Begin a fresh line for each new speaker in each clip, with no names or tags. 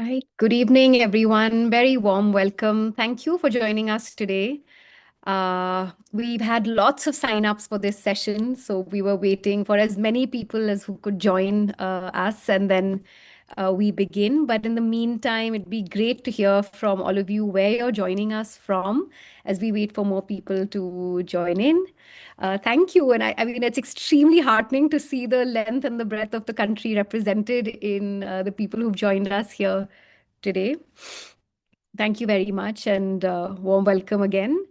Right. Good evening, everyone. Very warm welcome. Thank you for joining us today. We've had lots of sign-ups for this session, so we were waiting for as many people as who could join us, and then we begin. But in the meantime, it'd be great to hear from all of you where you're joining us from as we wait for more people to join in. Thank you. And I mean, it's extremely heartening to see the length and the breadth of the country represented in the people who've joined us here today. Thank you very much and warm welcome again.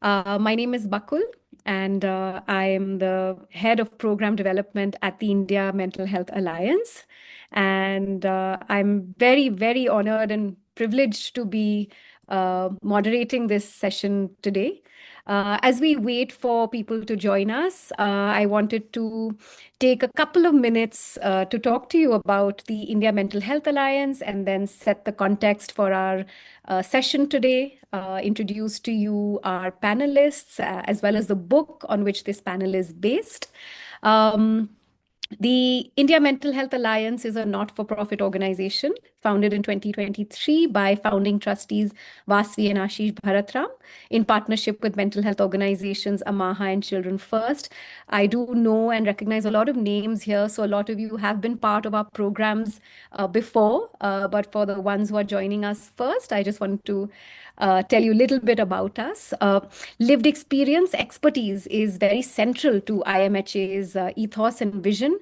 My name is Bakul, and I am the head of program development at the India Mental Health Alliance. And I'm very, very honored and privileged to be moderating this session today. As we wait for people to join us, I wanted to take a couple of minutes to talk to you about the India Mental Health Alliance and then set the context for our session today, introduce to you our panelists, as well as the book on which this panel is based. Um, the India Mental Health Alliance is a not-for-profit organization founded in 2023 by founding trustees Vasvi and Ashish Bharatram in partnership with mental health organizations Amaha and Children First. I do know and recognize a lot of names here, so a lot of you have been part of our programs before, but for the ones who are joining us first, I just want to tell you a little bit about us. Lived experience expertise is very central to IMHA's ethos and vision.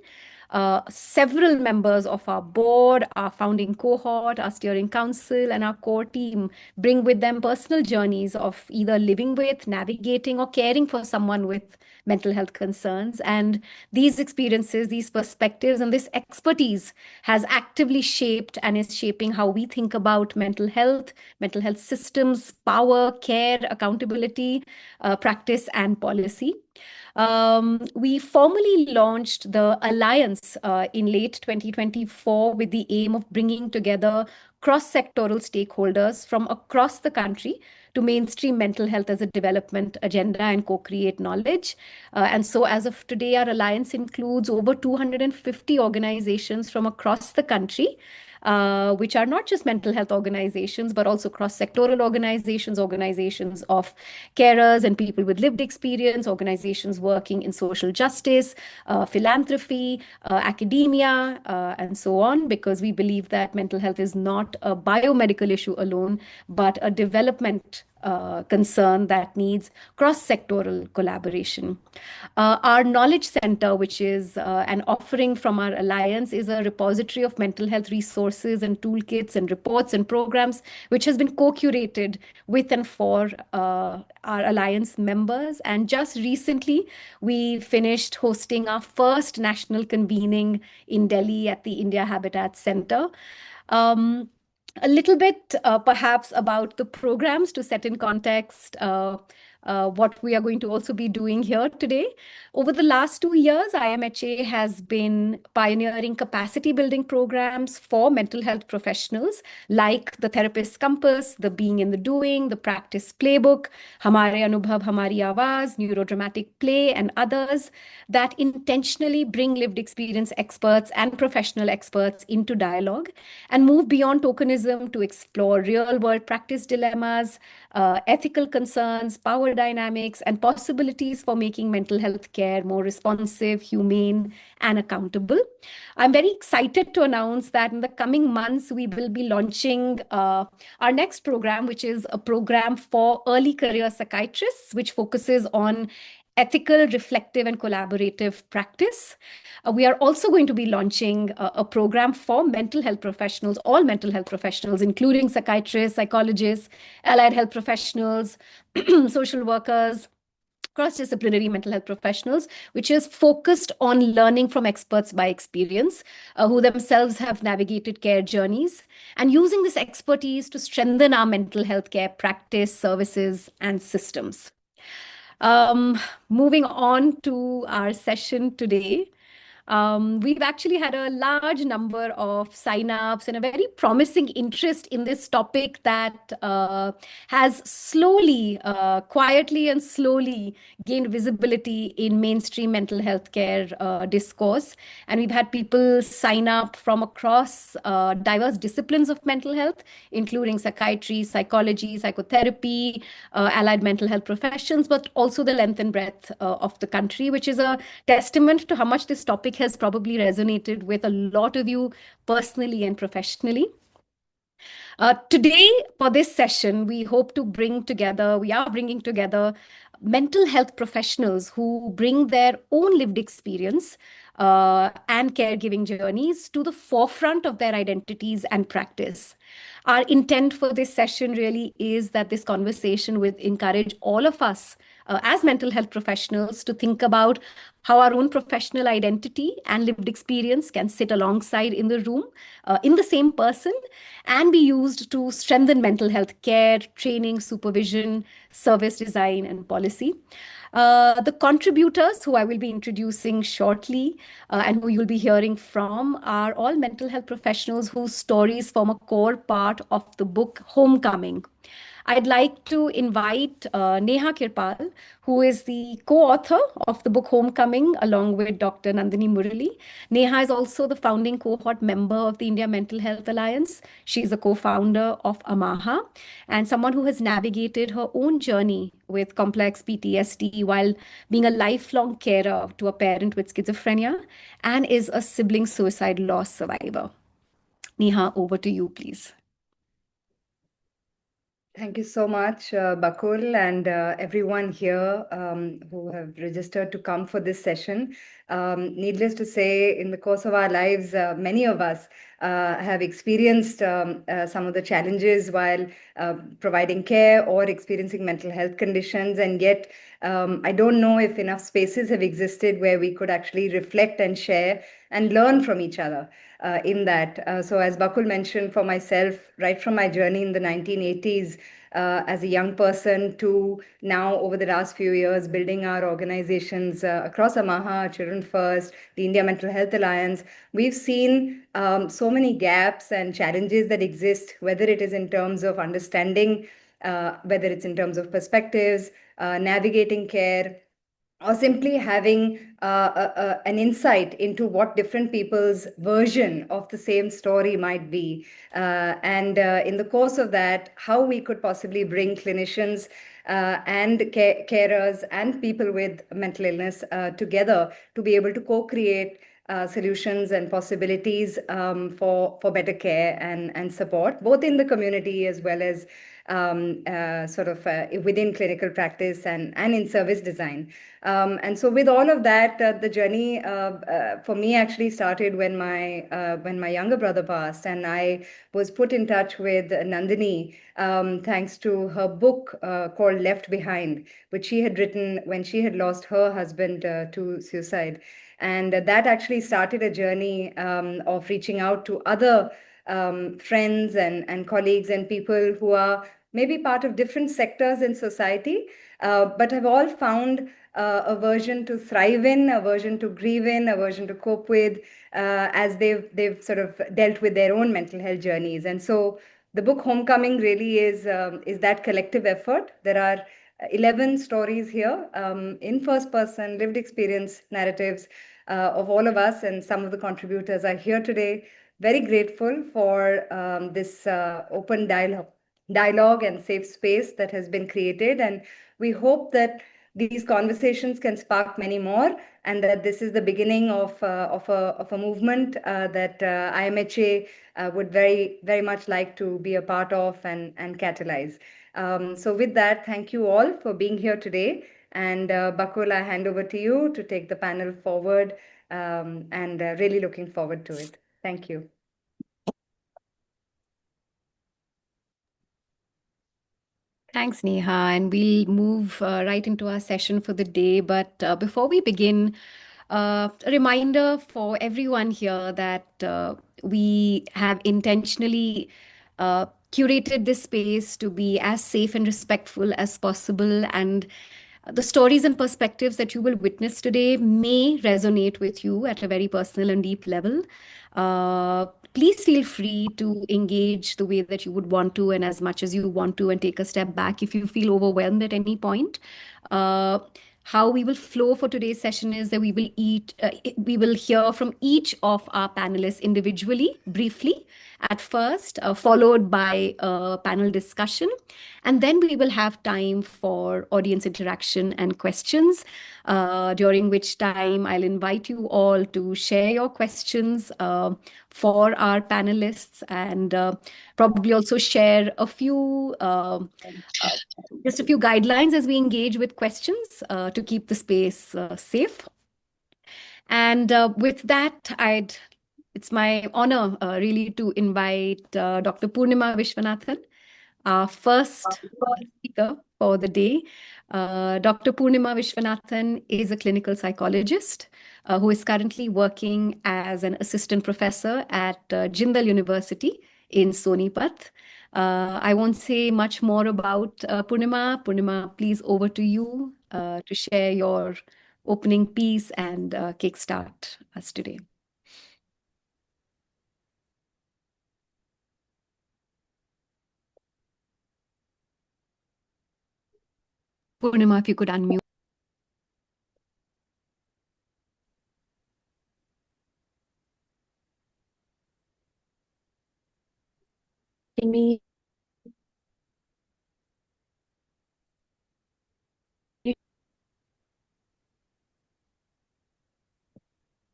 Several members of our board, our founding cohort, our steering council, and our core team bring with them personal journeys of either living with, navigating, or caring for someone with mental health concerns. And these experiences, these perspectives, and this expertise has actively shaped and is shaping how we think about mental health systems, power, care, accountability, practice, and policy. We formally launched the Alliance in late 2024 with the aim of bringing together cross-sectoral stakeholders from across the country to mainstream mental health as a development agenda and co-create knowledge. And so as of today, our alliance includes over 250 organizations from across the country, which are not just mental health organizations, but also cross-sectoral organizations, organizations of carers and people with lived experience, organizations working in social justice, philanthropy, academia, and so on, because we believe that mental health is not a biomedical issue alone, but a development concern that needs cross-sectoral collaboration. Our Knowledge Center, which is an offering from our alliance, is a repository of mental health resources and toolkits and reports and programs, which has been co-curated with and for our alliance members. And just recently, we finished hosting our first national convening in Delhi at the India Habitat Center. A little bit, perhaps, about the programs to set in context what we are going to also be doing here today. Over the last 2 years, IMHA has been pioneering capacity building programs for mental health professionals like the Therapist Compass, the Being in the Doing, the Practice Playbook, Hamare Anubhav, Hamari Awaaz, Neurodramatic Play, and others that intentionally bring lived experience experts and professional experts into dialogue and move beyond tokenism to explore real world practice dilemmas, ethical concerns, power dynamics, and possibilities for making mental health care more responsive, humane, and accountable. I'm very excited to announce that in the coming months, we will be launching our next program, which is a program for early career psychiatrists, which focuses on ethical, reflective, and collaborative practice. We are also going to be launching a program for mental health professionals, all mental health professionals, including psychiatrists, psychologists, allied health professionals, social workers, cross-disciplinary mental health professionals, which is focused on learning from experts by experience, who themselves have navigated care journeys, and using this expertise to strengthen our mental health care practice, services, and systems. Moving on to our session today. We've actually had a large number of signups and a very promising interest in this topic that has slowly, quietly, and slowly gained visibility in mainstream mental health care discourse. And we've had people sign up from across diverse disciplines of mental health, including psychiatry, psychology, psychotherapy, allied mental health professions, but also the length and breadth of the country, which is a testament to how much this topic has probably resonated with a lot of you personally and professionally. Today, for this session, we are bringing together mental health professionals who bring their own lived experience and caregiving journeys to the forefront of their identities and practice. Our intent for this session really is that this conversation would encourage all of us as mental health professionals to think about how our own professional identity and lived experience can sit alongside in the room, in the same person, and be used to strengthen mental health care, training, supervision, service design, and policy. The contributors who I will be introducing shortly and who you'll be hearing from are all mental health professionals whose stories form a core part of the book Homecoming. I'd like to invite Neha Kirpal, who is the co-author of the book Homecoming, along with Dr. Nandini Murali. Neha is also the founding cohort member of the India Mental Health Alliance. She is a co-founder of AMAHA and someone who has navigated her own journey with complex PTSD while being a lifelong carer to a parent with schizophrenia and is a sibling suicide loss survivor. Neha, over to you, please.
Thank you so much, Bakul, and everyone here who have registered to come for this session. Needless to say, in the course of our lives, many of us have experienced some of the challenges while providing care or experiencing mental health conditions, and yet I don't know if enough spaces have existed where we could actually reflect and share and learn from each other. In that. So as Bakul mentioned, for myself, right from my journey in the 1980s as a young person to now over the last few years, building our organizations across AMAHA, Children First, the India Mental Health Alliance, we've seen so many gaps and challenges that exist, whether it is in terms of understanding, whether it's in terms of perspectives, navigating care, or simply having an insight into what different people's version of the same story might be. And in the course of that, how we could possibly bring clinicians and carers and people with mental illness together to be able to co-create solutions and possibilities for better care and support, both in the community as well as within clinical practice and in service design. And so with all of that, the journey for me actually started when my younger brother passed, and I was put in touch with Nandini thanks to her book called Left Behind, which she had written when she had lost her husband to suicide. And that actually started a journey of reaching out to other friends and colleagues and people who are maybe part of different sectors in society, but have all found a version to thrive in, a version to grieve in, a version to cope with, as they've sort of dealt with their own mental health journeys. And so the book Homecoming really is that collective effort. There are 11 stories here in first person, lived experience narratives of all of us, and some of the contributors are here today. Very grateful for this open dialogue and safe space that has been created. And we hope that these conversations can spark many more, and that this is the beginning of a movement that IMHA would very, very much like to be a part of and catalyze. So with that, thank you all for being here today. And Bakul, I hand over to you to take the panel forward, and really looking forward to it. Thank you.
Thanks, Neha. And we'll move right into our session for the day. But before we begin, a reminder for everyone here that we have intentionally curated this space to be as safe and respectful as possible. And The stories and perspectives that you will witness today may resonate with you at a very personal and deep level. Please feel free to engage the way that you would want to and as much as you want to, and take a step back if you feel overwhelmed at any point. Uh, how we will flow for today's session is that we will hear from each of our panelists individually, briefly at first, followed by a panel discussion. And then we will have time for audience interaction and questions, during which time I'll invite you all to share your questions for our panelists, and probably also share uh, just a few guidelines as we engage with questions to keep the space safe. And with that, it's my honor really to invite Dr. Purnima Vishwanathan, our first speaker for the day. Dr. Purnima Vishwanathan is a clinical psychologist who is currently working as an assistant professor at Jindal University in Sonipat. I won't say much more about Purnima. Purnima, please, over to you to share your opening piece and kickstart us today. Purnima, if you could unmute.
Me.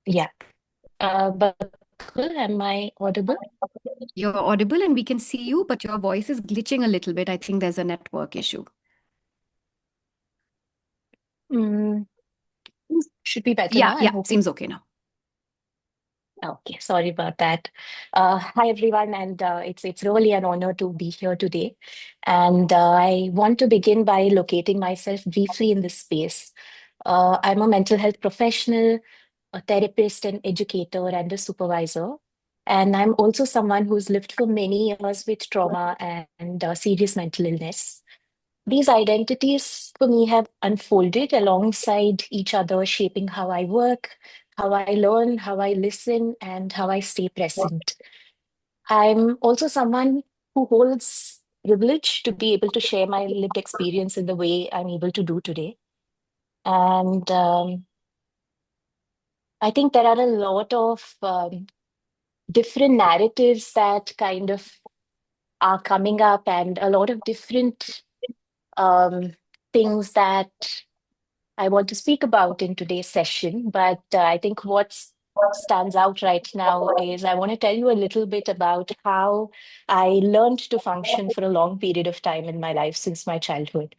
Yeah. But am I audible?
You're audible and we can see you, but your voice is glitching a little bit. I think there's a network issue.
Mm, should be better
Yeah,
now, I'm
yeah,
hoping.
seems okay now.
Okay, sorry about that. Hi everyone, and it's really an honor to be here today. And I want to begin by locating myself briefly in this space. I'm a mental health professional, a therapist, an educator, and a supervisor. And I'm also someone who's lived for many years with trauma and serious mental illness. These identities for me have unfolded alongside each other, shaping how I work, how I learn, how I listen, and how I stay present. I'm also someone who holds privilege to be able to share my lived experience in the way I'm able to do today. And I think there are a lot of different narratives that kind of are coming up, and a lot of different um, things that I want to speak about in today's session. But I think what stands out right now is I want to tell you a little bit about how I learned to function for a long period of time in my life since my childhood.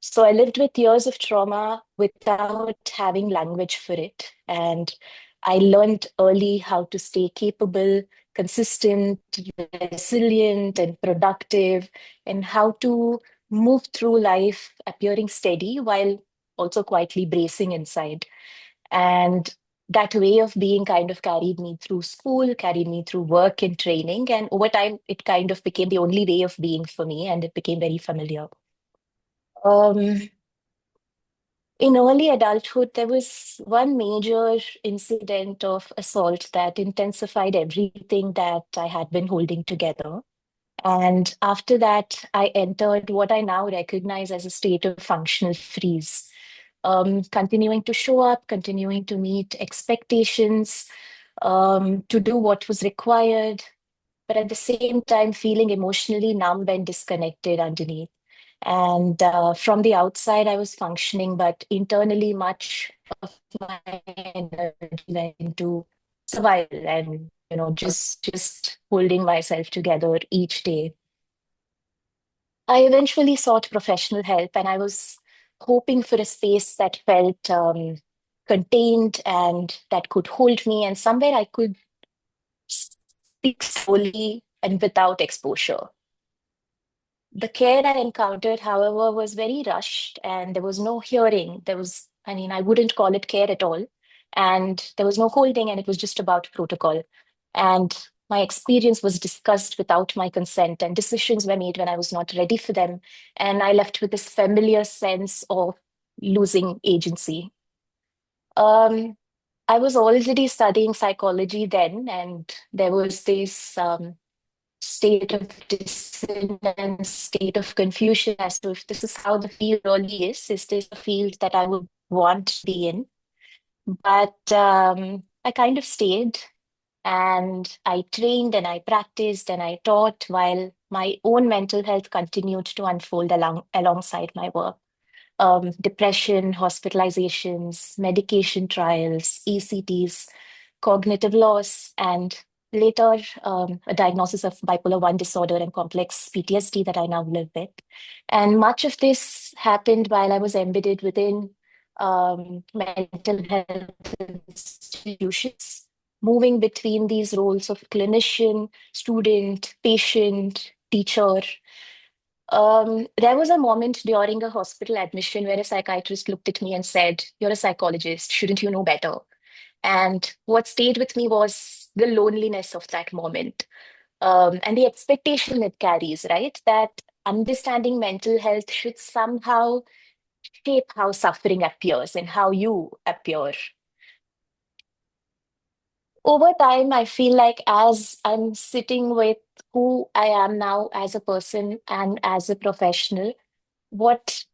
So I lived with years of trauma without having language for it. And I learned early how to stay capable, consistent, resilient, and productive, and how to move through life appearing steady while also quietly bracing inside. And that way of being kind of carried me through school, carried me through work and training. And over time, it kind of became the only way of being for me, and it became very familiar. Um, in early adulthood, there was one major incident of assault that intensified everything that I had been holding together. And after that, I entered what I now recognize as a state of functional freeze, continuing to show up, continuing to meet expectations, to do what was required, but at the same time, feeling emotionally numb and disconnected underneath. And from the outside, I was functioning, but internally, much of my energy went into survival and just holding myself together each day. I eventually sought professional help, and I was hoping for a space that felt contained and that could hold me, and somewhere I could speak slowly and without exposure. The care I encountered, however, was very rushed and there was no hearing. I wouldn't call it care at all. And there was no holding, and it was just about protocol. And my experience was discussed without my consent, and decisions were made when I was not ready for them. And I left with this familiar sense of losing agency. Um, I was already studying psychology then, and there was this state of dissonance, state of confusion as to if this is how the field really is. Is this a field that I would want to be in? But I kind of stayed, and I trained and I practiced and I taught while my own mental health continued to unfold alongside my work. Depression, hospitalizations, medication trials, ECTs, cognitive loss, and later a diagnosis of bipolar 1 disorder and complex PTSD that I now live with. And much of this happened while I was embedded within mental health institutions, moving between these roles of clinician, student, patient, teacher. There was a moment during a hospital admission where a psychiatrist looked at me and said, "You're a psychologist, shouldn't you know better?" And what stayed with me was the loneliness of that moment, and the expectation it carries, right? That understanding mental health should somehow shape how suffering appears and how you appear. Over time, I feel like as I'm sitting with who I am now as a person and as a professional, what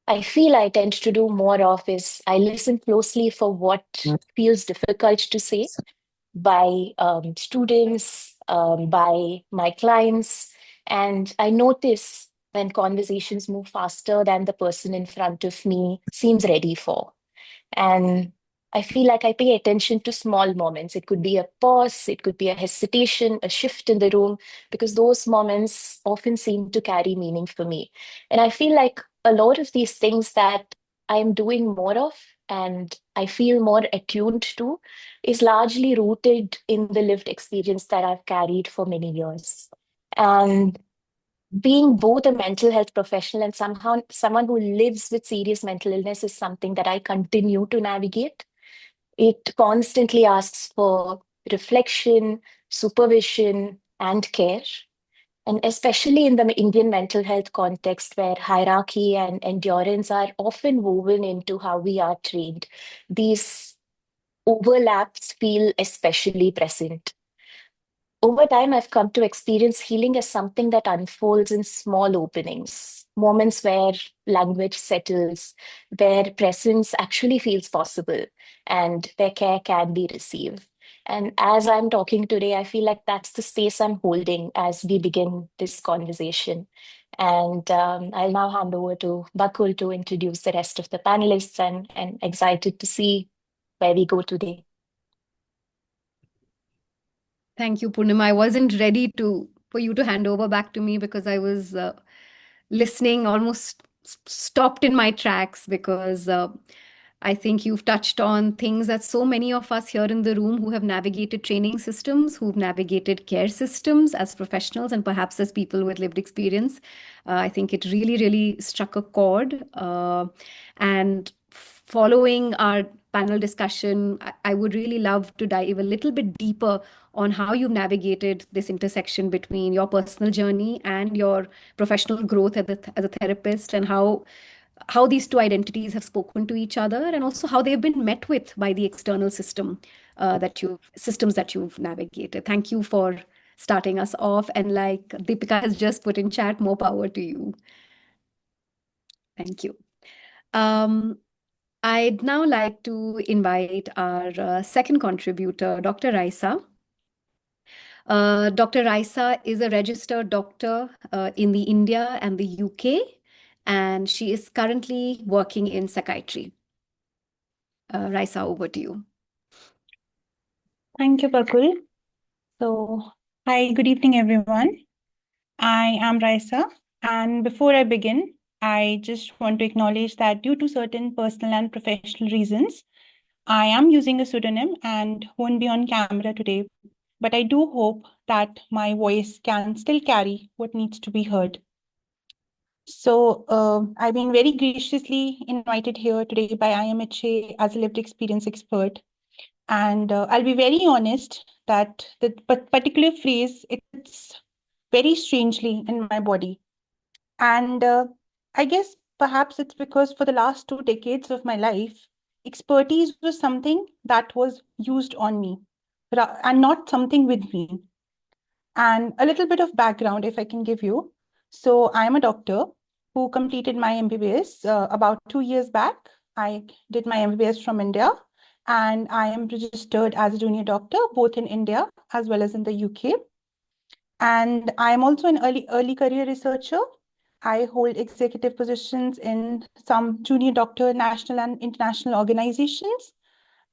I feel I tend to do more of is I listen closely for what feels difficult to say by students, by my clients. And I notice when conversations move faster than the person in front of me seems ready for. And I feel like I pay attention to small moments. It could be a pause, it could be a hesitation, a shift in the room, because those moments often seem to carry meaning for me. And I feel like a lot of these things that I'm doing more of and I feel more attuned to is largely rooted in the lived experience that I've carried for many years. And being both a mental health professional and somehow someone who lives with serious mental illness is something that I continue to navigate. It constantly asks for reflection, supervision, and care. And especially in the Indian mental health context, where hierarchy and endurance are often woven into how we are trained, these overlaps feel especially present. Over time, I've come to experience healing as something that unfolds in small openings, moments where language settles, where presence actually feels possible, and where care can be received. And as I'm talking today, I feel like that's the space I'm holding as we begin this conversation. And I'll now hand over to Bakul to introduce the rest of the panelists, and excited to see where we go today.
Thank you, Purnima. I wasn't ready for you to hand over back to me because I was listening, almost stopped in my tracks because I think you've touched on things that so many of us here in the room who have navigated training systems, who've navigated care systems as professionals and perhaps as people with lived experience. I think it really, really struck a chord. And following our panel discussion, I would really love to dive a little bit deeper on how you've navigated this intersection between your personal journey and your professional growth as a therapist, and how these two identities have spoken to each other, and also how they've been met with by the external systems that you've navigated. Thank you for starting us off. And like Deepika has just put in chat, more power to you. Thank you. I'd now like to invite our second contributor, Dr. Raisa. Dr. Raisa is a registered doctor in the India and the UK, and she is currently working in psychiatry. Raisa, over to you.
Thank you, Bakul. So, hi, good evening, everyone. I am Raisa, and before I begin, I just want to acknowledge that due to certain personal and professional reasons, I am using a pseudonym and won't be on camera today, but I do hope that my voice can still carry what needs to be heard. So I've been very graciously invited here today by IMHA as a lived experience expert. And I'll be very honest that the particular phrase, it's very strangely in my body. And I guess perhaps it's because for the last 2 decades of my life, expertise was something that was used on me and not something with me. And a little bit of background, if I can give you. So I am a doctor who completed my MBBS about 2 years back. I did my MBBS from India, and I am registered as a junior doctor both in India as well as in the UK. And I am also an early career researcher. I hold executive positions in some junior doctor national and international organizations.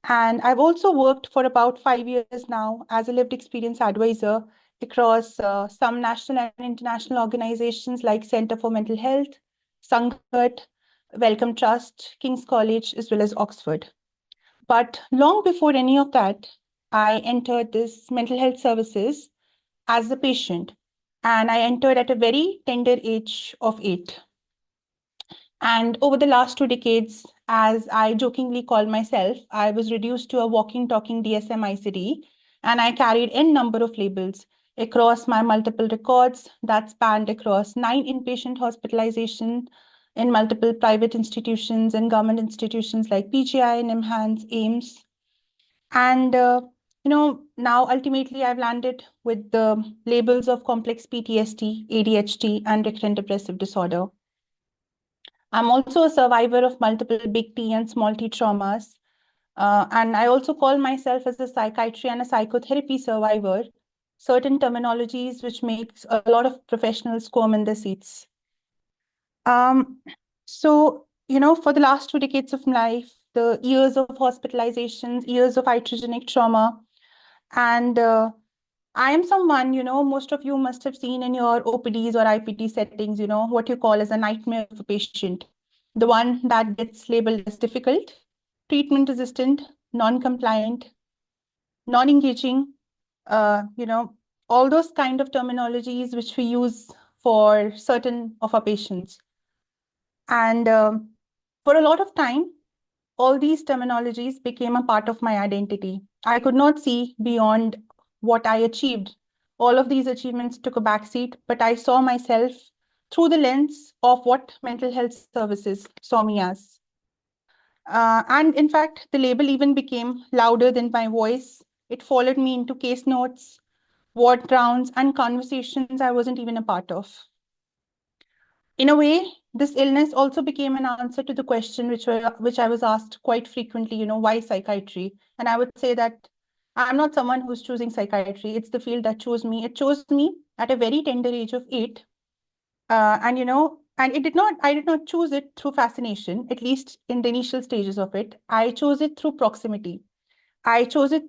And I've also worked for about 5 years now as a lived experience advisor across some national and international organizations like Center for Mental Health, Sanghat, Wellcome Trust, King's College, as well as Oxford. But long before any of that, I entered this mental health services as a patient, and I entered at a very tender age of 8. And over the last 2 decades, as I jokingly call myself, I was reduced to a walking, talking DSM ICD, and I carried n number of labels across my multiple records that spanned across 9 inpatient hospitalization in multiple private institutions and government institutions like PGI, NIMHANS, AIMS. And now ultimately I've landed with the labels of complex PTSD, ADHD, and recurrent depressive disorder. I'm also a survivor of multiple big T and small t traumas. And I also call myself as a psychiatry and a psychotherapy survivor, certain terminologies which makes a lot of professionals squirm in their seats. For the last 2 decades of life, the years of hospitalizations, years of iatrogenic trauma, and I am someone, most of you must have seen in your OPDs or IPT settings, what you call as a nightmare of a patient, the one that gets labeled as difficult, treatment resistant, non-compliant, non-engaging, all those kind of terminologies which we use for certain of our patients. And for a lot of time, all these terminologies became a part of my identity. I could not see beyond what I achieved. All of these achievements took a backseat, but I saw myself through the lens of what mental health services saw me as. And in fact, the label even became louder than my voice. It followed me into case notes, ward rounds, and conversations I wasn't even a part of. In a way, this illness also became an answer to the question which I was asked quite frequently, why psychiatry? And I would say that I'm not someone who's choosing psychiatry. It's the field that chose me. It chose me at a very tender age of 8. And I did not choose it through fascination, at least in the initial stages of it. I chose it through proximity. I chose it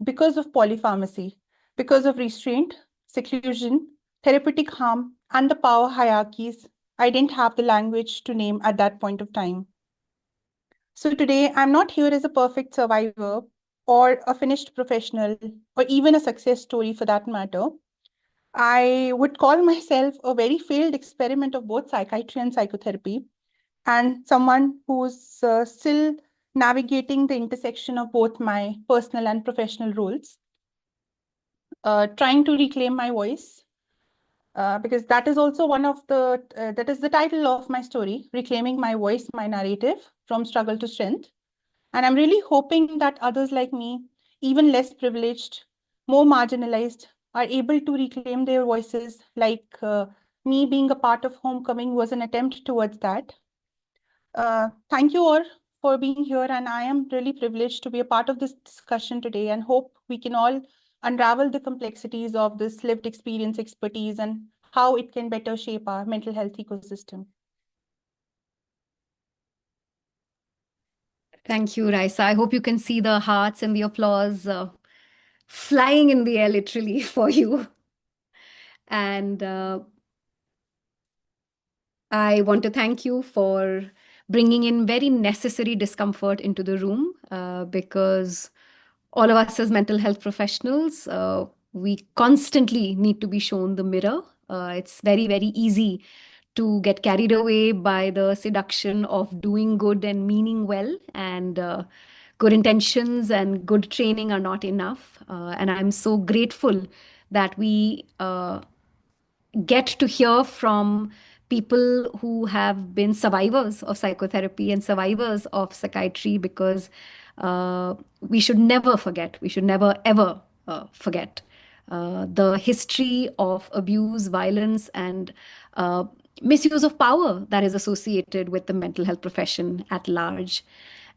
because of polypharmacy, because of restraint, seclusion, therapeutic harm, and the power hierarchies I didn't have the language to name at that point of time. So today, I'm not here as a perfect survivor or a finished professional or even a success story for that matter. I would call myself a very failed experiment of both psychiatry and psychotherapy, and someone who's still navigating the intersection of both my personal and professional roles, trying to reclaim my voice, because that is also that is the title of my story, Reclaiming My Voice, My Narrative from Struggle to Strength. And I'm really hoping that others like me, even less privileged, more marginalized, are able to reclaim their voices, like me being a part of Homecoming was an attempt towards that. Thank you all for being here, and I am really privileged to be a part of this discussion today and hope we can all unravel the complexities of this lived experience expertise and how it can better shape our mental health ecosystem.
Thank you, Raisa. I hope you can see the hearts and the applause flying in the air, literally, for you. And I want to thank you for bringing in very necessary discomfort into the room, because all of us as mental health professionals, we constantly need to be shown the mirror. It's very, very easy to get carried away by the seduction of doing good and meaning well, and good intentions and good training are not enough. And I'm so grateful that we get to hear from people who have been survivors of psychotherapy and survivors of psychiatry, because we should never forget, we should never ever forget the history of abuse, violence, and misuse of power that is associated with the mental health profession at large.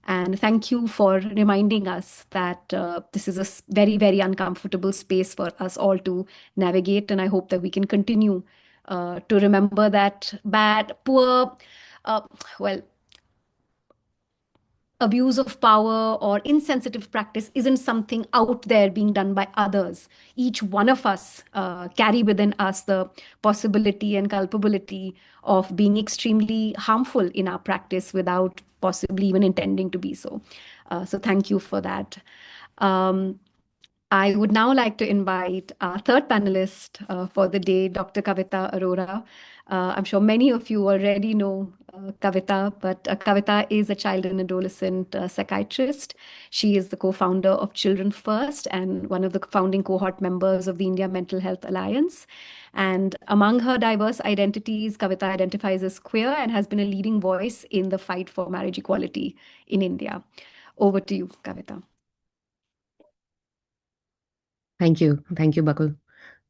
And thank you for reminding us that this is a very, very uncomfortable space for us all to navigate. And I hope that we can continue to remember that bad, poor, uh, well, abuse of power or insensitive practice isn't something out there being done by others. Each one of us carry within us the possibility and culpability of being extremely harmful in our practice without possibly even intending to be so. So thank you for that. Um, I would now like to invite our third panelist for the day, Dr. Kavita Arora. I'm sure many of you already know Kavita, but Kavita is a child and adolescent psychiatrist. She is the co-founder of Children First and one of the founding cohort members of the India Mental Health Alliance. And among her diverse identities, Kavita identifies as queer and has been a leading voice in the fight for marriage equality in India. Over to you, Kavita.
Thank you. Thank you, Bakul.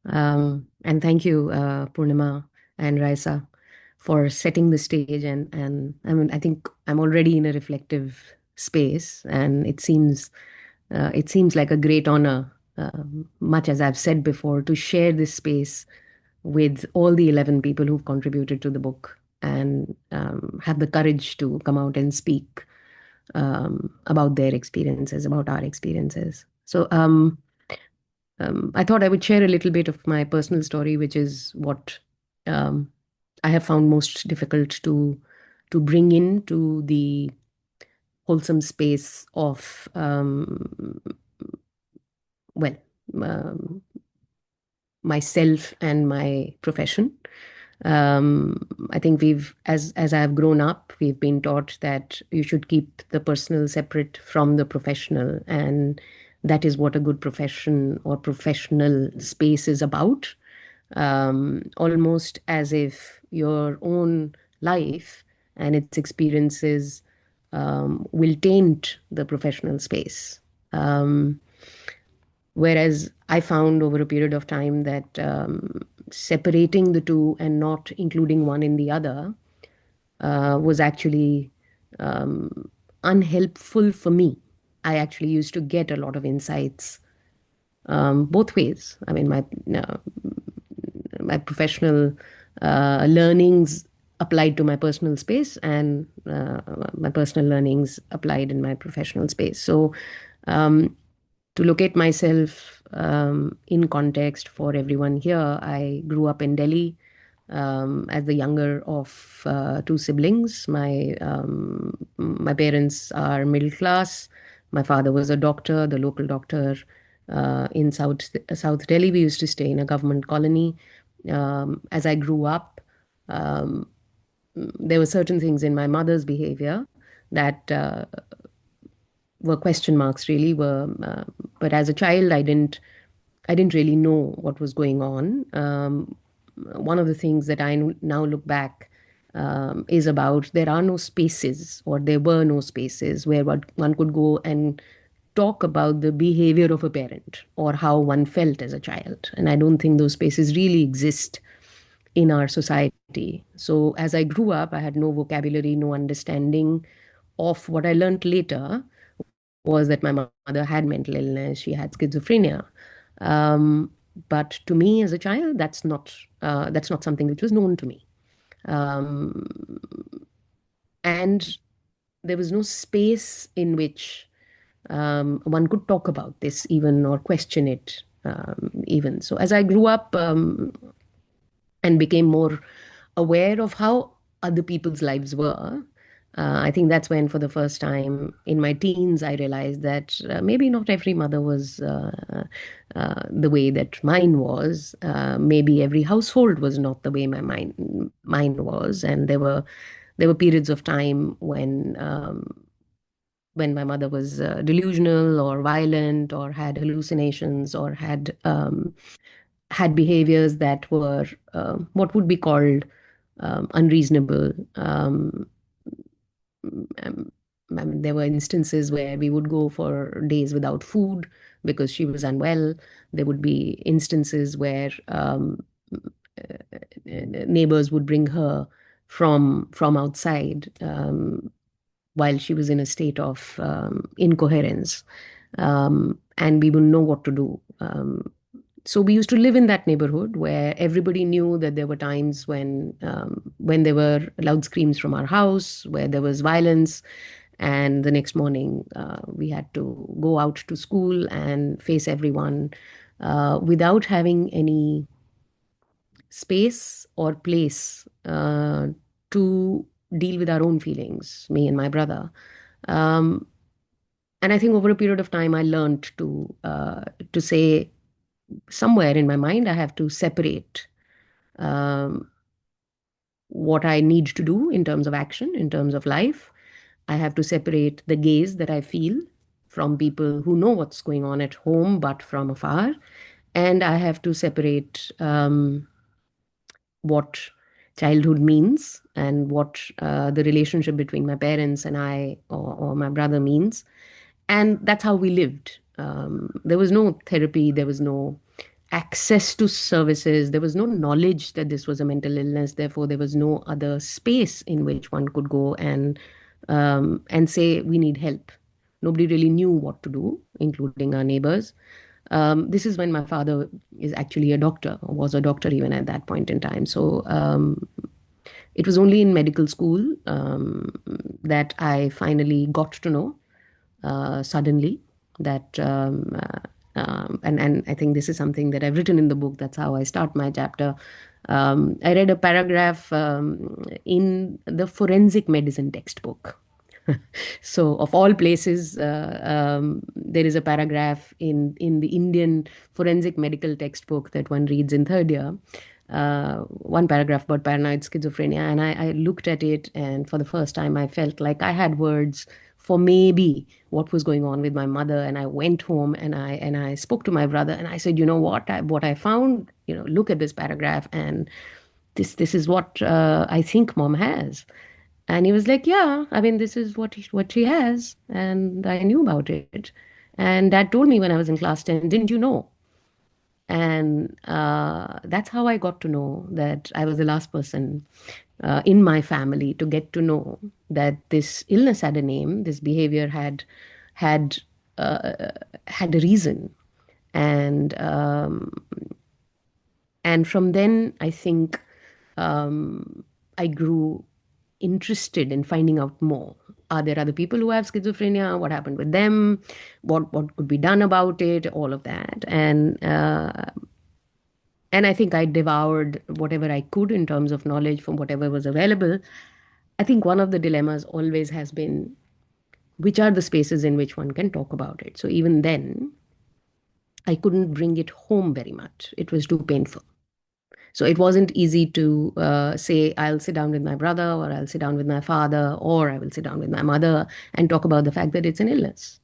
And thank you, Purnima and Raisa, for setting the stage. And I mean, I think I'm already in a reflective space, and it seems like a great honor, much as I've said before, to share this space with all the 11 people who've contributed to the book and have the courage to come out and speak about their experiences, about our experiences. So I thought I would share a little bit of my personal story, which is what I have found most difficult to bring into the wholesome space of myself and my profession. I think as I've grown up, we've been taught that you should keep the personal separate from the professional, and that is what a good profession or professional space is about. Almost as if your own life and its experiences will taint the professional space. Whereas I found over a period of time that separating the two and not including one in the other was actually unhelpful for me. I actually used to get a lot of insights both ways. I mean, my professional learnings applied to my personal space, and my personal learnings applied in my professional space. So to locate myself in context for everyone here, I grew up in Delhi as the younger of two siblings. My parents are middle class. My father was a doctor, the local doctor in South Delhi. We used to stay in a government colony. As I grew up, there were certain things in my mother's behavior that were question marks, really. But as a child, I didn't really know what was going on. One of the things that I now look back is about there are no spaces, or there were no spaces where one could go and talk about the behavior of a parent or how one felt as a child. And I don't think those spaces really exist in our society. So as I grew up, I had no vocabulary, no understanding of what I learned later was that my mother had mental illness, she had schizophrenia. But to me as a child, that's not something which was known to me. And there was no space in which one could talk about this even, or question it even. So as I grew up and became more aware of how other people's lives were, I think that's when, for the first time in my teens, I realized that maybe not every mother was the way that mine was. Maybe every household was not the way mine was, and there were periods of time when my mother was delusional or violent or had hallucinations or had behaviors that were what would be called unreasonable. Um, I mean, there were instances where we would go for days without food because she was unwell. There would be instances where neighbors would bring her from outside while she was in a state of incoherence, and we wouldn't know what to do. So we used to live in that neighborhood where everybody knew that there were times when there were loud screams from our house, where there was violence, and the next morning we had to go out to school and face everyone without having any space or place to deal with our own feelings, me and my brother. Um, and I think over a period of time, I learned to say somewhere in my mind, I have to separate um, what I need to do in terms of action, in terms of life. I have to separate the gaze that I feel from people who know what's going on at home, but from afar. And I have to separate what childhood means and what the relationship between my parents and I or my brother means. And that's how we lived. There was no therapy, there was no access to services, there was no knowledge that this was a mental illness. Therefore, there was no other space in which one could go and say, we need help. Nobody really knew what to do, including our neighbors. This is when my father is actually a doctor, or was a doctor even at that point in time. So it was only in medical school that I finally got to know suddenly that, and I think this is something that I've written in the book. That's how I start my chapter. I read a paragraph in the forensic medicine textbook. So, of all places, there is a paragraph in the Indian forensic medical textbook that one reads in third year. One paragraph about paranoid schizophrenia, and I looked at it, and for the first time, I felt like I had words for maybe what was going on with my mother. And I went home and I spoke to my brother, and I said, you know what I found, look at this paragraph, and this is what I think mom has. And he was like, yeah, I mean, this is what she has. And I knew about it. And dad told me when I was in class 10, didn't you know? And that's how I got to know that I was the last person in my family to get to know that this illness had a name, this behavior had uh, had a reason. And from then, I think I grew interested in finding out more. Are there other people who have schizophrenia? What happened with them? What could be done about it? All of that. And I think I devoured whatever I could in terms of knowledge from whatever was available. I think one of the dilemmas always has been, which are the spaces in which one can talk about it. So even then, I couldn't bring it home very much. It was too painful. So it wasn't easy to say, I'll sit down with my brother, or I'll sit down with my father, or I will sit down with my mother and talk about the fact that it's an illness.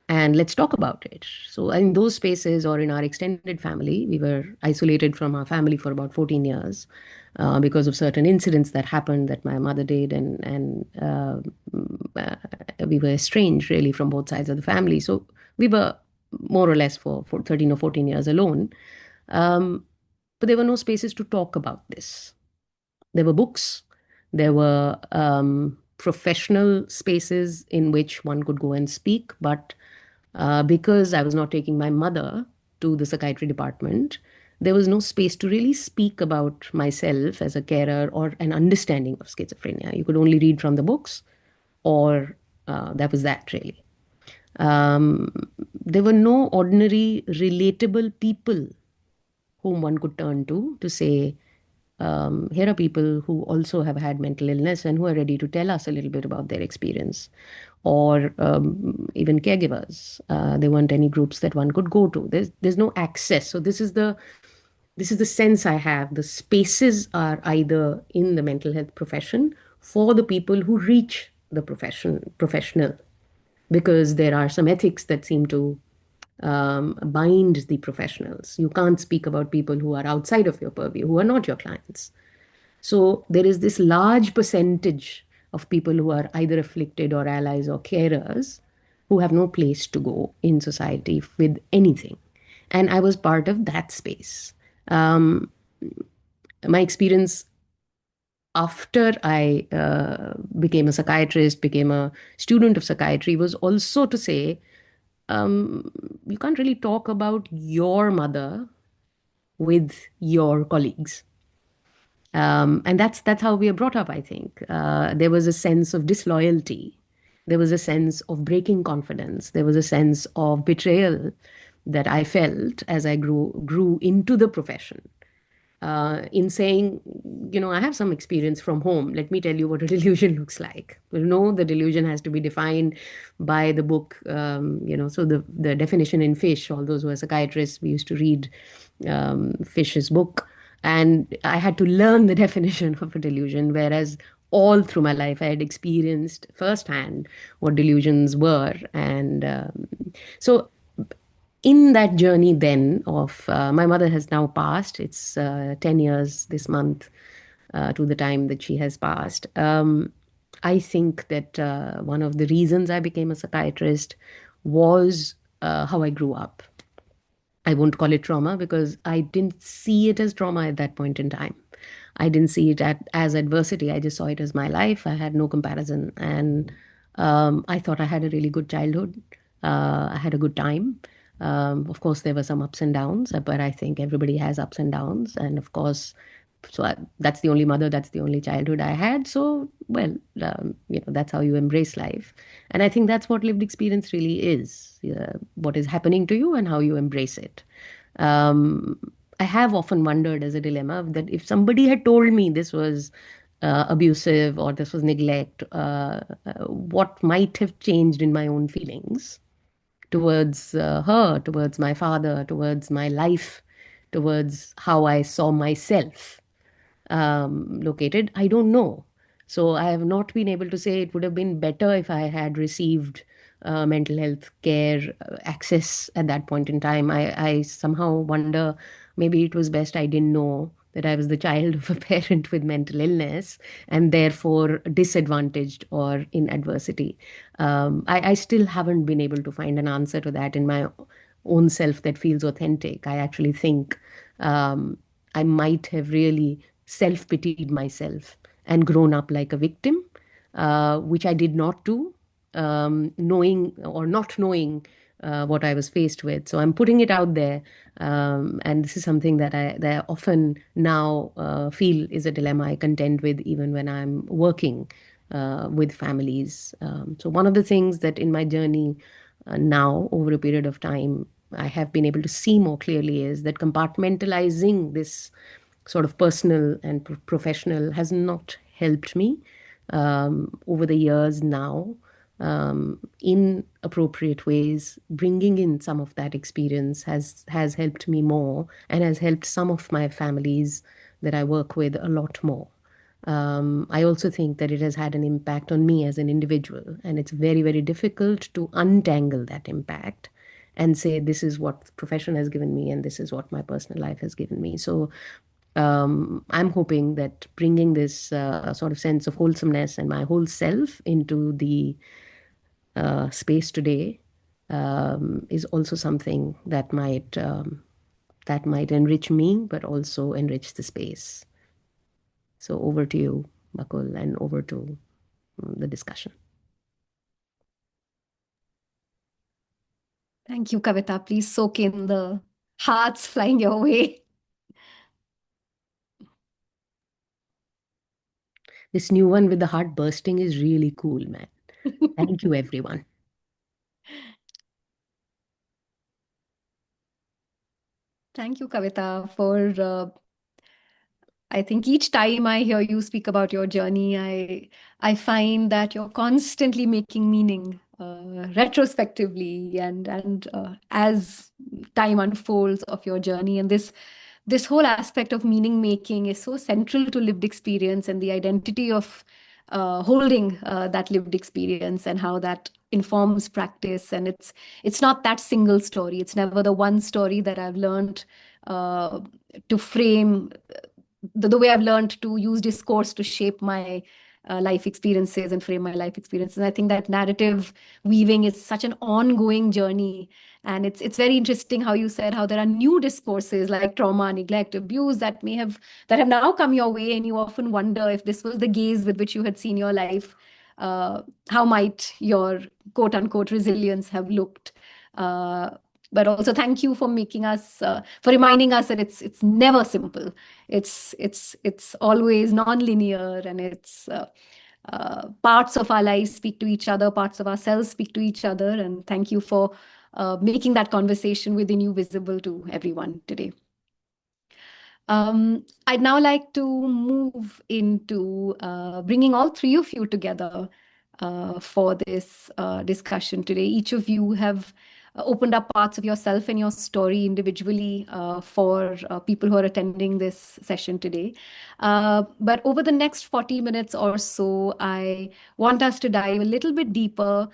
And let's talk about it. So in those spaces, or in our extended family, we were isolated from our family for about 14 years because of certain incidents that happened that my mother did. And we were estranged really from both sides of the family. So we were more or less for 13 or 14 years alone. But there were no spaces to talk about this. There were books, there were professional spaces in which one could go and speak. But because I was not taking my mother to the psychiatry department, there was no space to really speak about myself as a carer or an understanding of schizophrenia. You could only read from the books, or that was that really. There were no ordinary, relatable people whom one could turn to say, here are people who also have had mental illness and who are ready to tell us a little bit about their experience, or even caregivers. There weren't any groups that one could go to. There's no access. So this is the sense I have. The spaces are either in the mental health profession for the people who reach the professional, because there are some ethics that seem to bind the professionals. You can't speak about people who are outside of your purview, who are not your clients. So there is this large percentage of people who are either afflicted or allies or carers who have no place to go in society with anything. And I was part of that space. My experience after I became a psychiatrist, became a student of psychiatry, was also to say, you can't really talk about your mother with your colleagues. And that's how we are brought up, I think. There was a sense of disloyalty. There was a sense of breaking confidence. There was a sense of betrayal that I felt as I grew into the profession. In saying, I have some experience from home. Let me tell you what a delusion looks like. No, the delusion has to be defined by the book. So the definition in Fish, all those who are psychiatrists, we used to read Fish's book. And I had to learn the definition of a delusion, whereas all through my life I had experienced firsthand what delusions were. And so in that journey then of my mother has now passed. It's 10 years this month to the time that she has passed. I think that one of the reasons I became a psychiatrist was how I grew up. I won't call it trauma because I didn't see it as trauma at that point in time. I didn't see it as adversity. I just saw it as my life. I had no comparison. And I thought I had a really good childhood. I had a good time. Of course, there were some ups and downs, but I think everybody has ups and downs. And of course, that's the only mother, that's the only childhood I had. So, well, that's how you embrace life. And I think that's what lived experience really is, what is happening to you and how you embrace it. I have often wondered as a dilemma that if somebody had told me this was abusive or this was neglect, what might have changed in my own feelings towards her, towards my father, towards my life, towards how I saw myself located, I don't know. So I have not been able to say it would have been better if I had received mental health care access at that point in time. I somehow wonder maybe it was best I didn't know that I was the child of a parent with mental illness and therefore disadvantaged or in adversity. I still haven't been able to find an answer to that in my own self that feels authentic. I actually think I might have really self-pitied myself and grown up like a victim, which I did not do, knowing or not knowing what I was faced with. So I'm putting it out there, and this is something that I often now feel is a dilemma I contend with even when I'm working with families. So one of the things that in my journey now over a period of time I have been able to see more clearly is that compartmentalizing this sort of personal and professional has not helped me over the years now. In appropriate ways, bringing in some of that experience has helped me more and has helped some of my families that I work with a lot more. I also think that it has had an impact on me as an individual, and it's very, very difficult to untangle that impact and say this is what the profession has given me and this is what my personal life has given me. So I'm hoping that bringing this sort of sense of wholesomeness and my whole self into the space today is also something that might enrich me, but also enrich the space. So over to you, Bakul, and over to the discussion.
Thank you, Kavita. Please soak in the hearts flying your way.
This new one with the heart bursting is really cool, man. Thank you, everyone.
Thank you, Kavita, for I think each time I hear you speak about your journey, I find that you're constantly making meaning retrospectively and as time unfolds of your journey. And this whole aspect of meaning making is so central to lived experience and the identity of holding that lived experience and how that informs practice. And it's not that single story. It's never the one story that I've learned to frame the way I've learned to use discourse to shape my life experiences and frame my life experiences. And I think that narrative weaving is such an ongoing journey. And it's very interesting how you said how there are new discourses like trauma, neglect, abuse that have now come your way, and you often wonder if this was the gaze with which you had seen your life, how might your quote unquote resilience have looked? Uh, but also thank you for making us for reminding us that it's never simple. It's always non-linear, and it's parts of our lives speak to each other, parts of ourselves speak to each other. And thank you for making that conversation within you visible to everyone today. I'd now like to move into bringing all three of you together for this discussion today. Each of you have opened up parts of yourself and your story individually for people who are attending this session today. But over the next 40 minutes or so, I want us to dive a little bit deeper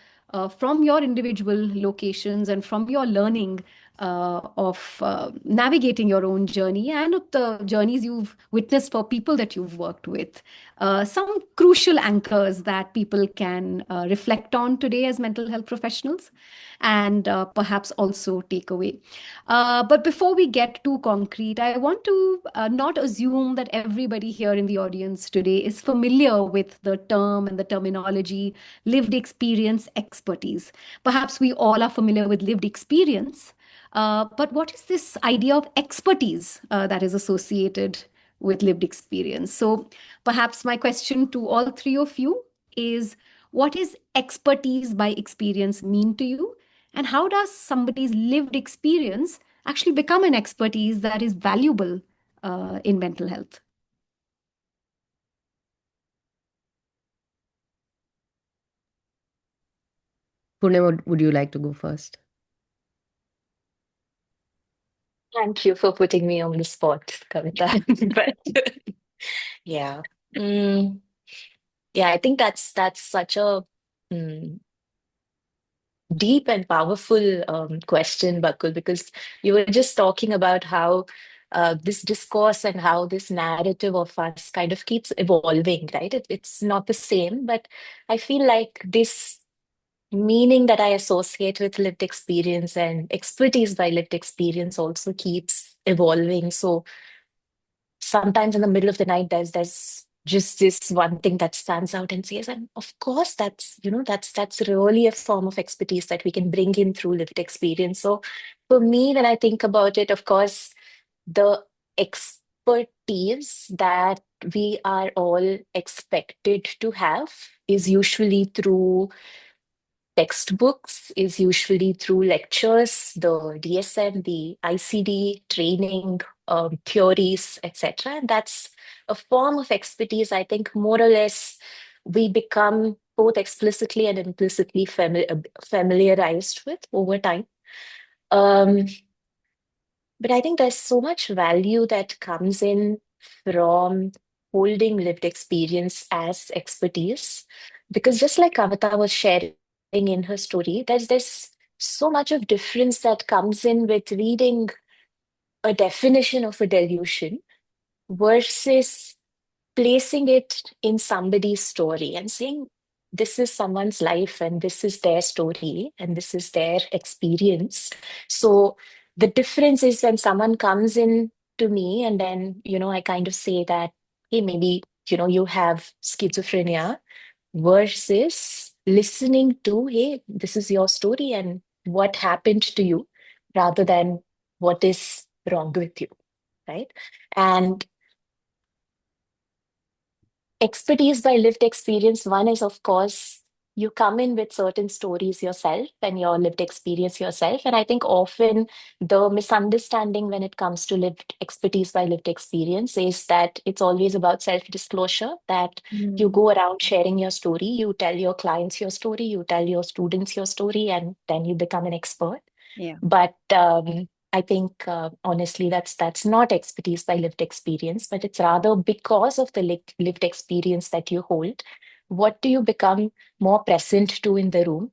from your individual locations and from your learning of navigating your own journey and of the journeys you've witnessed for people that you've worked with. Some crucial anchors that people can reflect on today as mental health professionals, and perhaps also take away. But before we get too concrete, I want to not assume that everybody here in the audience today is familiar with the term and the terminology lived experience expertise. Perhaps we all are familiar with lived experience. But what is this idea of expertise that is associated with lived experience? So perhaps my question to all three of you is, what is expertise by experience mean to you? And how does somebody's lived experience actually become an expertise that is valuable in mental health?
Pune, would you like to go first?
Thank you for putting me on the spot, Kavita. But yeah. Yeah, I think that's such a mm, deep and powerful question, Bakul, because you were just talking about how this discourse and how this narrative of us kind of keeps evolving, right? It's not the same, but I feel like this meaning that I associate with lived experience and expertise by lived experience also keeps evolving. So sometimes in the middle of the night, there's just this one thing that stands out and says, and of course, that's really a form of expertise that we can bring in through lived experience. So for me, when I think about it, of course, the expertise that we are all expected to have is usually through textbooks, is usually through lectures, the DSM, the ICD training, theories, etc. And that's a form of expertise, I think, more or less, we become both explicitly and implicitly familiarized with over time. Um, but I think there's so much value that comes in from holding lived experience as expertise. Because just like Kavita was sharing in her story, there's so much of difference that comes in with reading a definition of a delusion versus placing it in somebody's story and saying, this is someone's life and this is their story and this is their experience. So the difference is when someone comes in to me and then, I kind of say that, hey, maybe, you have schizophrenia versus listening to, hey, this is your story and what happened to you rather than what is wrong with you, right? And expertise by lived experience, one is, of course, you come in with certain stories yourself and your lived experience yourself. And I think often the misunderstanding when it comes to lived expertise by lived experience is that it's always about self-disclosure, that you go around sharing your story, you tell your clients your story, you tell your students your story, and then you become an expert.
Yeah.
But I think honestly, that's not expertise by lived experience, but it's rather because of the lived experience that you hold. What do you become more present to in the room?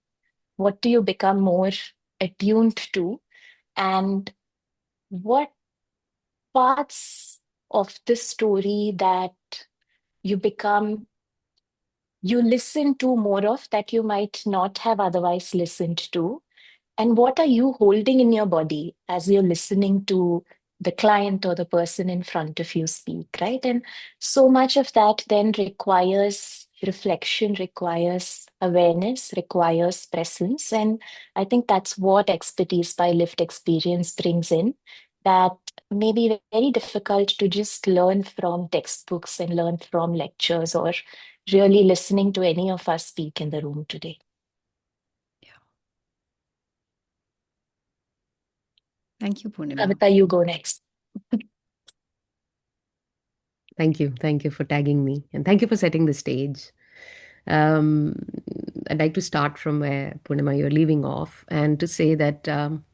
What do you become more attuned to? And what parts of the story that you listen to more of that you might not have otherwise listened to? And what are you holding in your body as you're listening to the client or the person in front of you speak, right? And so much of that then requires reflection, requires awareness, requires presence. And I think that's what expertise by lived experience brings in, that may be very difficult to just learn from textbooks and learn from lectures or really listening to any of us speak in the room today.
Thank you, Purnima.
Kavita, you go next.
Thank you. Thank you for tagging me. And thank you for setting the stage. Um, I'd like to start from where, Purnima, you're leaving off, and to say that um,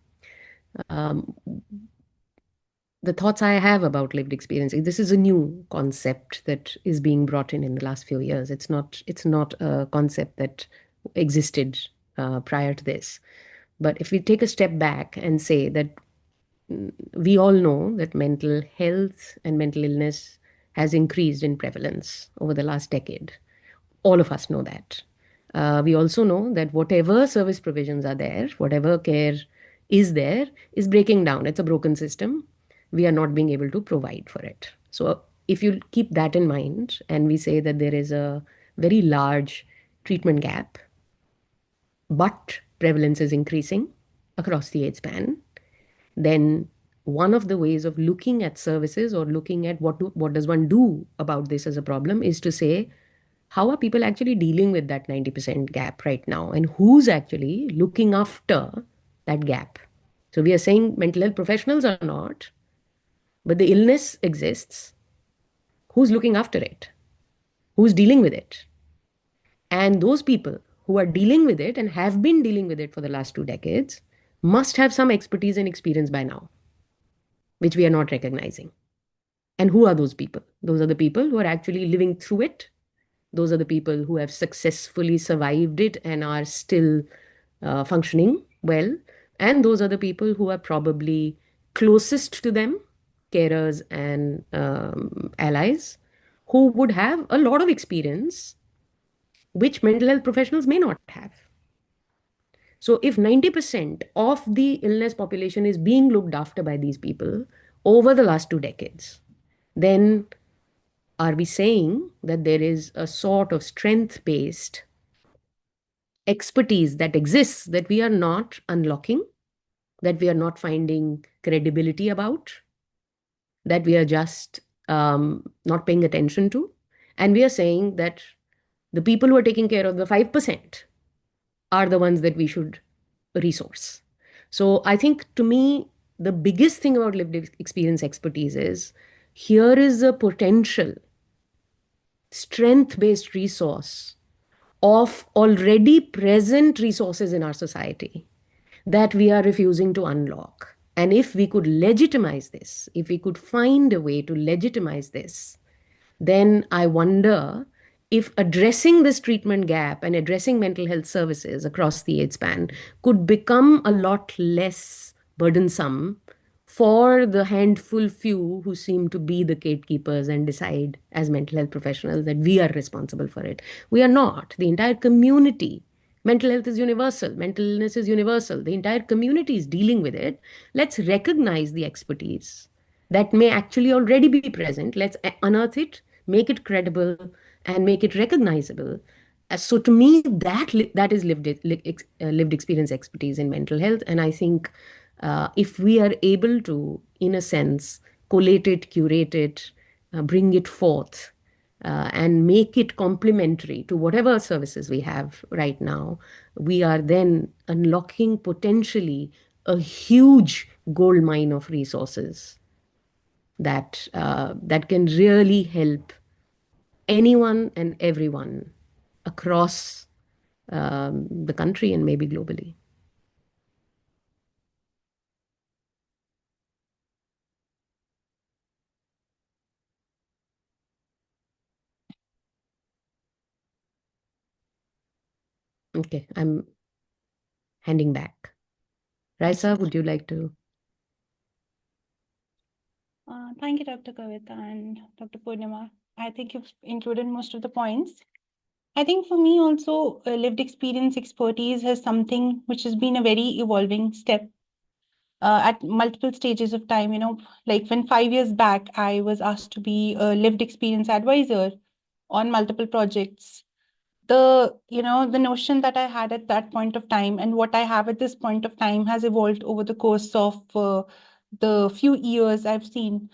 the thoughts I have about lived experience, this is a new concept that is being brought in the last few years. It's not a concept that existed prior to this. But if we take a step back and say that we all know that mental health and mental illness has increased in prevalence over the last decade. All of us know that. We also know that whatever service provisions are there, whatever care is there, is breaking down. It's a broken system. We are not being able to provide for it. So if you keep that in mind, and we say that there is a very large treatment gap, but prevalence is increasing across the age span, then one of the ways of looking at services or looking at what does one do about this as a problem is to say, how are people actually dealing with that 90% gap right now, and who's actually looking after that gap? So we are saying mental health professionals are not, but the illness exists. Who's looking after it? Who's dealing with it? And those people who are dealing with it and have been dealing with it for the last 2 decades must have some expertise and experience by now, which we are not recognizing. And who are those people? Those are the people who are actually living through it. Those are the people who have successfully survived it and are still functioning well. And those are the people who are probably closest to them, carers and allies, who would have a lot of experience, which mental health professionals may not have. So if 90% of the illness population is being looked after by these people over the last 2 decades, then are we saying that there is a sort of strength-based expertise that exists that we are not unlocking, that we are not finding credibility about, that we are just not paying attention to? And we are saying that the people who are taking care of the 5% are the ones that we should resource. So I think, to me, the biggest thing about lived experience expertise is here is a potential strength-based resource of already present resources in our society that we are refusing to unlock. And if we could legitimize this, if we could find a way to legitimize this, then I wonder if addressing this treatment gap and addressing mental health services across the age span could become a lot less burdensome for the handful few who seem to be the gatekeepers and decide as mental health professionals that we are responsible for it. We are not. The entire community. Mental health is universal. Mental illness is universal. The entire community is dealing with it. Let's recognize the expertise that may actually already be present. Let's unearth it, make it credible, and make it recognizable. So to me, that is lived experience expertise in mental health. And I think if we are able to, in a sense, collate it, curate it, bring it forth, and make it complementary to whatever services we have right now, we are then unlocking potentially a huge gold mine of resources that can really help anyone and everyone across the country and maybe globally. Okay, I'm handing back. Raisa, would you like to?
Thank you, Dr. Kavita and Dr. Purnima. I think you've included most of the points. I think for me also, lived experience expertise has something which has been a very evolving step at multiple stages of time. Like when 5 years back, I was asked to be a lived experience advisor on multiple projects. The notion that I had at that point of time and what I have at this point of time has evolved over the course of the few years I've seen.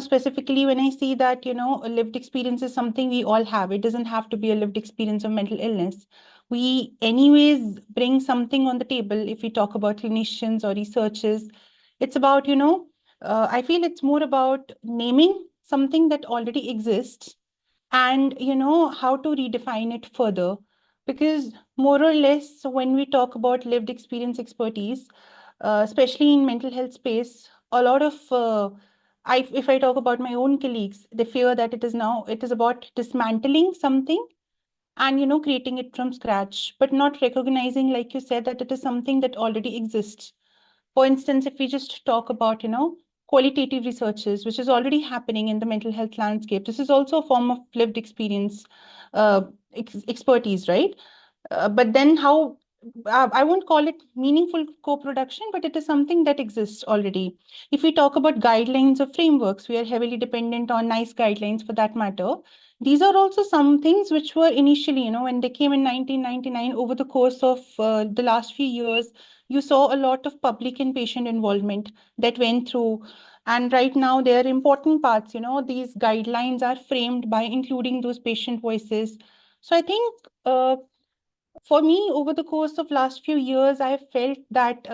Specifically when I see that, a lived experience is something we all have. It doesn't have to be a lived experience of mental illness. We anyways bring something on the table if we talk about clinicians or researchers. It's about, I feel it's more about naming something that already exists and how to redefine it further, because more or less when we talk about lived experience expertise, especially in mental health space, a lot of if I talk about my own colleagues, they fear that it is about dismantling something and creating it from scratch, but not recognizing, like you said, that it is something that already exists. For instance, if we just talk about, qualitative researches, which is already happening in the mental health landscape, this is also a form of lived experience uh, expertise, right? But then how, I won't call it meaningful co-production, but it is something that exists already. If we talk about guidelines or frameworks, we are heavily dependent on NICE guidelines for that matter. These are also some things which were initially, when they came in 1999, over the course of the last few years, you saw a lot of public and patient involvement that went through. And right now, there are important parts, these guidelines are framed by including those patient voices. So I think for me, over the course of last few years, I felt that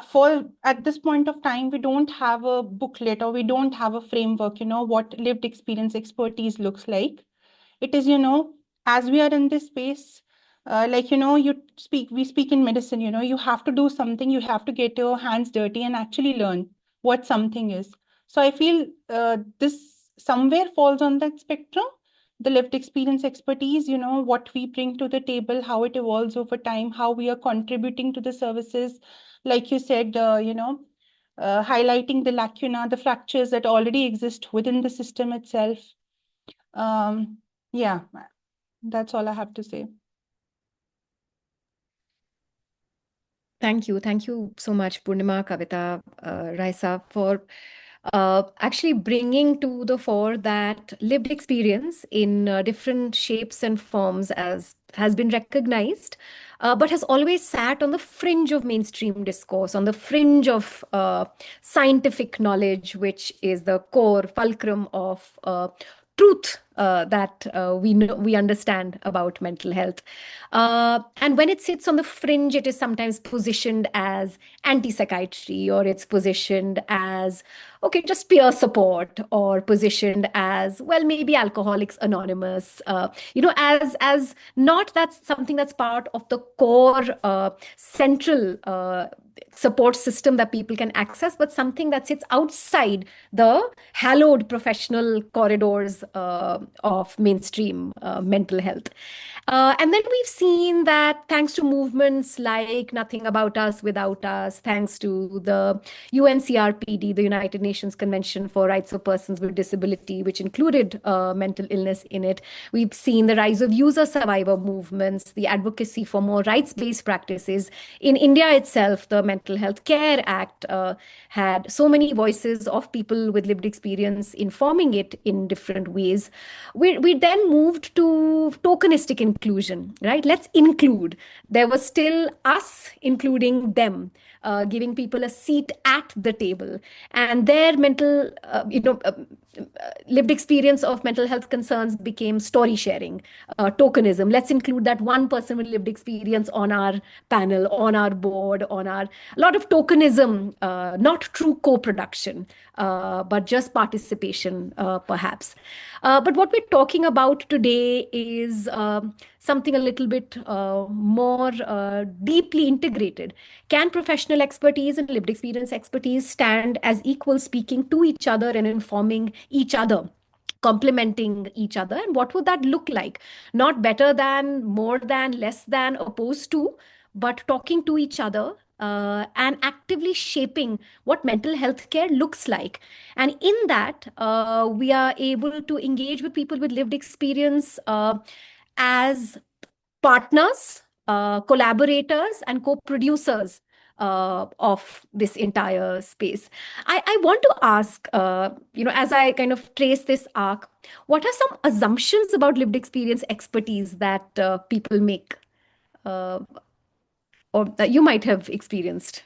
for at this point of time, we don't have a booklet or we don't have a framework, what lived experience expertise looks like. It is, as we are in this space, like, we speak in medicine, you have to do something, you have to get your hands dirty and actually learn what something is. So I feel this somewhere falls on that spectrum. The lived experience expertise, what we bring to the table, how it evolves over time, how we are contributing to the services, like you said, highlighting the lacuna, the fractures that already exist within the system itself. Yeah, that's all I have to say.
Thank you. Thank you so much, Purnima, Kavita, Raisa, for actually bringing to the fore that lived experience in different shapes and forms as has been recognized, but has always sat on the fringe of mainstream discourse, on the fringe of scientific knowledge, which is the core fulcrum of truth that we understand about mental health. And when it sits on the fringe, it is sometimes positioned as anti-psychiatry, or it's positioned as, okay, just peer support, or positioned as, well, maybe Alcoholics Anonymous, as not that's something that's part of the core central support system that people can access, but something that sits outside the hallowed professional corridors of mainstream mental health. And then we've seen that thanks to movements like Nothing About Us Without Us, thanks to the UNCRPD, the United Nations Convention for Rights of Persons with Disability, which included mental illness in it, we've seen the rise of user survivor movements, the advocacy for more rights-based practices. In India itself, the Mental Health Care Act had so many voices of people with lived experience informing it in different ways. We then moved to tokenistic inclusion, right? Let's include. There was still us including them, giving people a seat at the table, and their mental, lived experience of mental health concerns became story sharing, tokenism. Let's include that one person with lived experience on our panel, on our board, on our, a lot of tokenism, not true co-production, but just participation, perhaps. But what we're talking about today is something a little bit more deeply integrated. Can professional expertise and lived experience expertise stand as equal, speaking to each other and informing each other, complementing each other? And what would that look like? Not better than, more than, less than, opposed to, but talking to each other, and actively shaping what mental health care looks like. And in that, we are able to engage with people with lived experience as partners, collaborators, and co-producers of this entire space. I want to ask, as I kind of trace this arc, what are some assumptions about lived experience expertise that people make, uh, or that you might have experienced?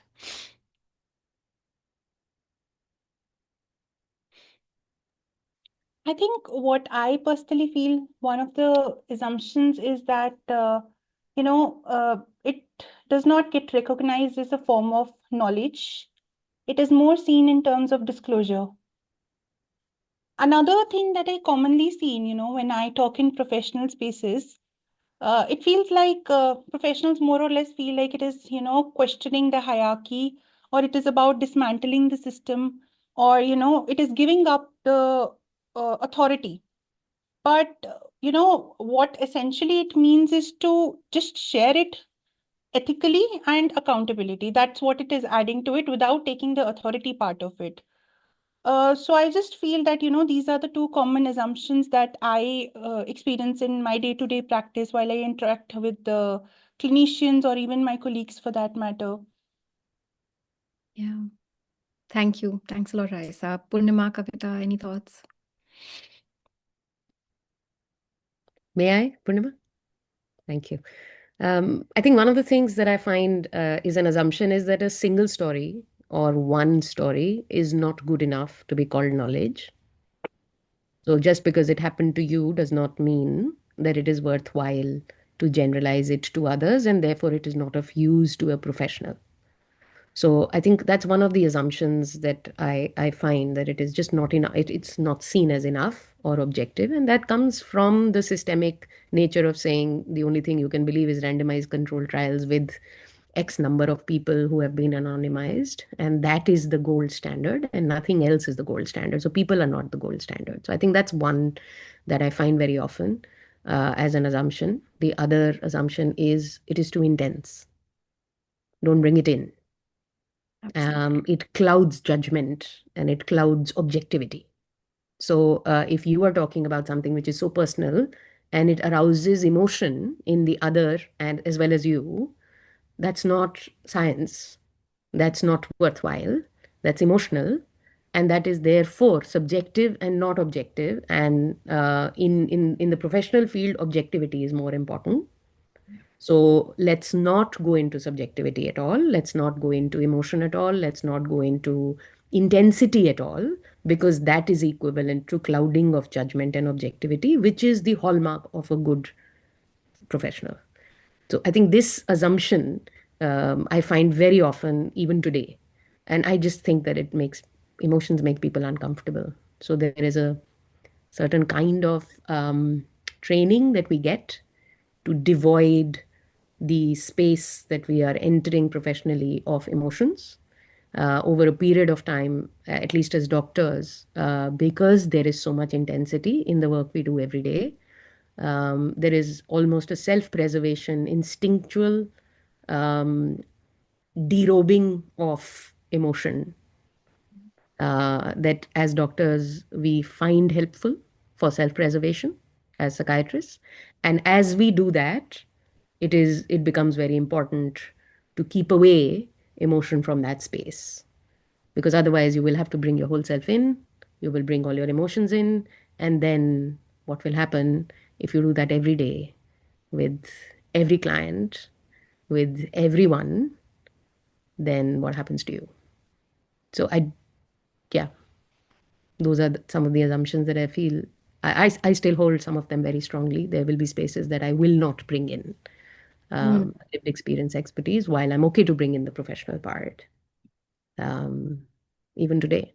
I think what I personally feel one of the assumptions is that, it does not get recognized as a form of knowledge. It is more seen in terms of disclosure. Another thing that I commonly see, when I talk in professional spaces, it feels like professionals more or less feel like it is, questioning the hierarchy, or it is about dismantling the system, or, it is giving up the authority. But, what essentially it means is to just share it ethically and accountability. That's what it is adding to it without taking the authority part of it. So I just feel that, these are the two common assumptions that I experience in my day-to-day practice while I interact with the clinicians or even my colleagues for that matter.
Yeah. Thank you. Thanks a lot, Raisa. Purnima, Kavita, any thoughts?
May I, Purnima? Thank you. I think one of the things that I find is an assumption is that a single story or one story is not good enough to be called knowledge. So just because it happened to you does not mean that it is worthwhile to generalize it to others, and therefore it is not of use to a professional. So I think that's one of the assumptions that I find, that it is just not enough. It's not seen as enough or objective. And that comes from the systemic nature of saying the only thing you can believe is randomized controlled trials with X number of people who have been anonymized. And that is the gold standard, and nothing else is the gold standard. So people are not the gold standard. So I think that's one that I find very often as an assumption. The other assumption is it is too intense. Don't bring it in. It clouds judgment and it clouds objectivity. So if you are talking about something which is so personal and it arouses emotion in the other and as well as you, that's not science. That's not worthwhile. That's emotional. And that is therefore subjective and not objective. And in the professional field, objectivity is more important. So let's not go into subjectivity at all. Let's not go into emotion at all. Let's not go into intensity at all, because that is equivalent to clouding of judgment and objectivity, which is the hallmark of a good professional. So I think this assumption I find very often, even today. And I just think that it makes emotions make people uncomfortable. So there is a certain kind of training that we get to devoid the space that we are entering professionally of emotions over a period of time, at least as doctors, because there is so much intensity in the work we do every day. There is almost a self-preservation, instinctual derobing of emotion that as doctors we find helpful for self-preservation as psychiatrists. And as we do that, it becomes very important to keep away emotion from that space, because otherwise you will have to bring your whole self in, you will bring all your emotions in, and then what will happen if you do that every day with every client, with everyone, then what happens to you? So yeah, those are some of the assumptions that I feel I still hold some of them very strongly. There will be spaces that I will not bring in lived experience expertise, while I'm okay to bring in the professional part, even today.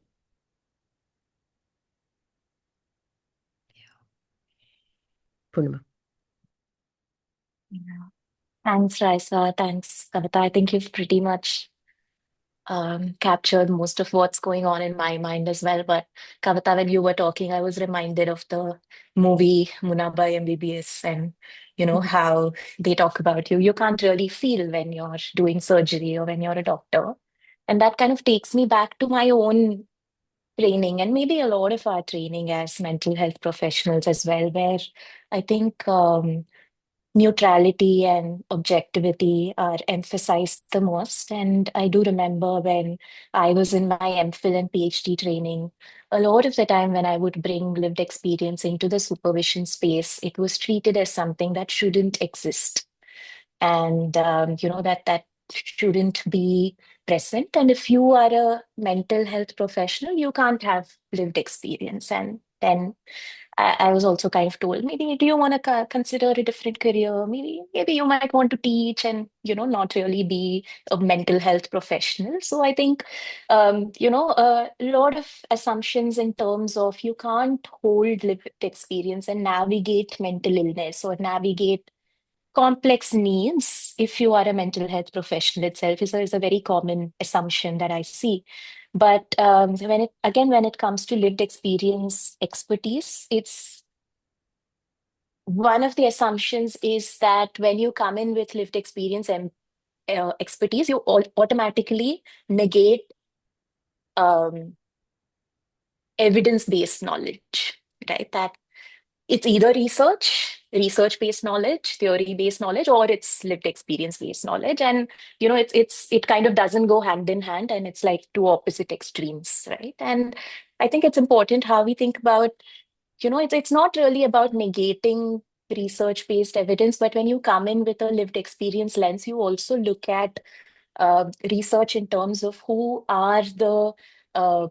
Purnima.
Yeah. Thanks, Raisa. Thanks, Kavita. I think you've pretty much captured most of what's going on in my mind as well. But Kavita, when you were talking, I was reminded of the movie Munaba MBBS, and how they talk about you. You can't really feel when you're doing surgery or when you're a doctor. And that kind of takes me back to my own training, and maybe a lot of our training as mental health professionals as well, where I think neutrality and objectivity are emphasized the most. And I do remember when I was in my MPhil and PhD training, a lot of the time when I would bring lived experience into the supervision space, it was treated as something that shouldn't exist, and that shouldn't be present. And if you are a mental health professional, you can't have lived experience. And then I was also kind of told, maybe do you want to consider a different career? Maybe you might want to teach and not really be a mental health professional. So I think a lot of assumptions in terms of you can't hold lived experience and navigate mental illness or navigate complex needs if you are a mental health professional itself is a very common assumption that I see. But when it comes to lived experience expertise, it's one of the assumptions is that when you come in with lived experience and expertise, you automatically negate um, evidence-based knowledge, right? That it's either research-based knowledge, theory-based knowledge, or it's lived experience-based knowledge. And it kind of doesn't go hand in hand, and it's like two opposite extremes, right? And I think it's important how we think about, it's not really about negating research-based evidence, but when you come in with a lived experience lens, you also look at research in terms of who are the uh,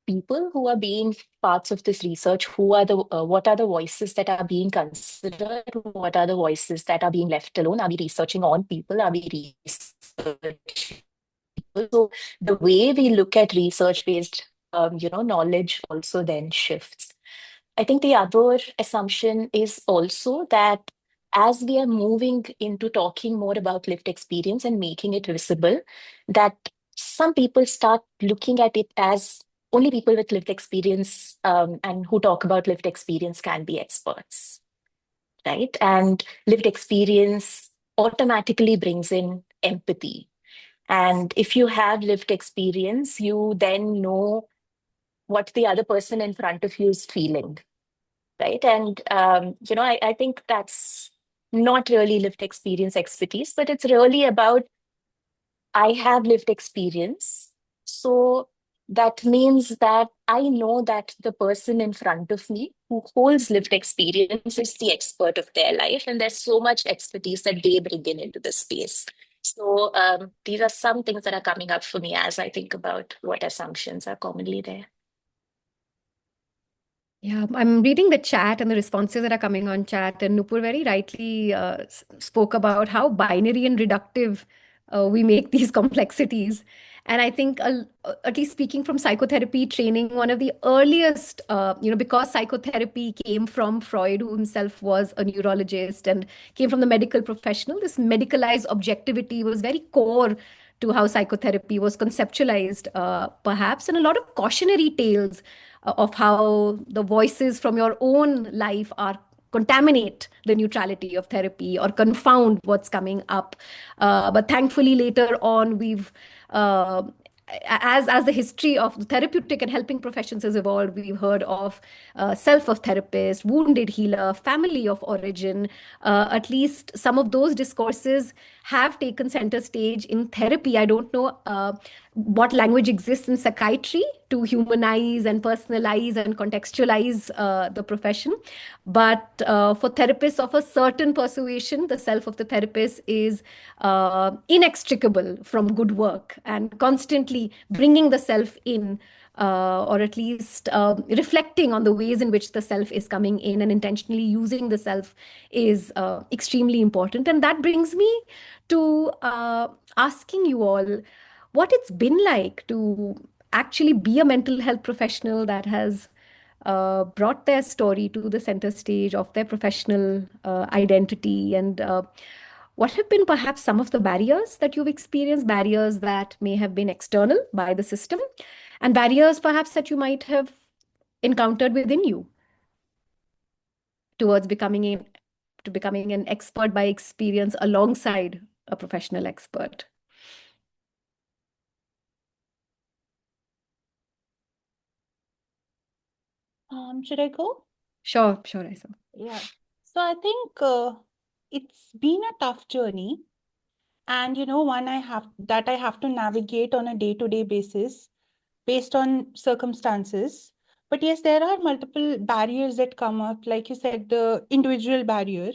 people who are being parts of this research, who are the what are the voices that are being considered, what are the voices that are being left alone. Are we researching on people? Are we researching people? So the way we look at research based knowledge also then shifts. I think the other assumption is also that as we are moving into talking more about lived experience and making it visible, that some people start looking at it as only people with lived experience and who talk about lived experience can be experts, right? And lived experience automatically brings in empathy. And if you have lived experience, you then know what the other person in front of you is feeling, right? And I think that's not really lived experience expertise, but it's really about I have lived experience. So that means that I know that the person in front of me who holds lived experience is the expert of their life, and there's so much expertise that they bring in into the space. So these are some things that are coming up for me as I think about what assumptions are commonly there.
Yeah, I'm reading the chat and the responses that are coming on chat, and Nupur very rightly spoke about how binary and reductive we make these complexities. And I think, at least speaking from psychotherapy training, one of the earliest, because psychotherapy came from Freud, who himself was a neurologist and came from the medical professional, this medicalized objectivity was very core to how psychotherapy was conceptualized, perhaps, and a lot of cautionary tales of how the voices from your own life are contaminate the neutrality of therapy or confound what's coming up. But thankfully, later on, we've as the history of the therapeutic and helping professions has evolved, we've heard of self of therapist, wounded healer, family of origin. At least some of those discourses have taken center stage in therapy. I don't know what language exists in psychiatry to humanize and personalize and contextualize the profession. But for therapists of a certain persuasion, the self of the therapist is inextricable from good work and constantly bringing the self in. Or at least reflecting on the ways in which the self is coming in and intentionally using the self is extremely important. And that brings me to asking you all what it's been like to actually be a mental health professional that has brought their story to the center stage of their professional identity. And What have been perhaps some of the barriers that you've experienced, barriers that may have been external by the system, and barriers perhaps that you might have encountered within you towards becoming an expert by experience alongside a professional expert?
Should I go?
Sure, Aisa.
Yeah. So I think it's been a tough journey, and one I have to navigate on a day-to-day basis based on circumstances. But yes, there are multiple barriers that come up, like you said, the individual barrier.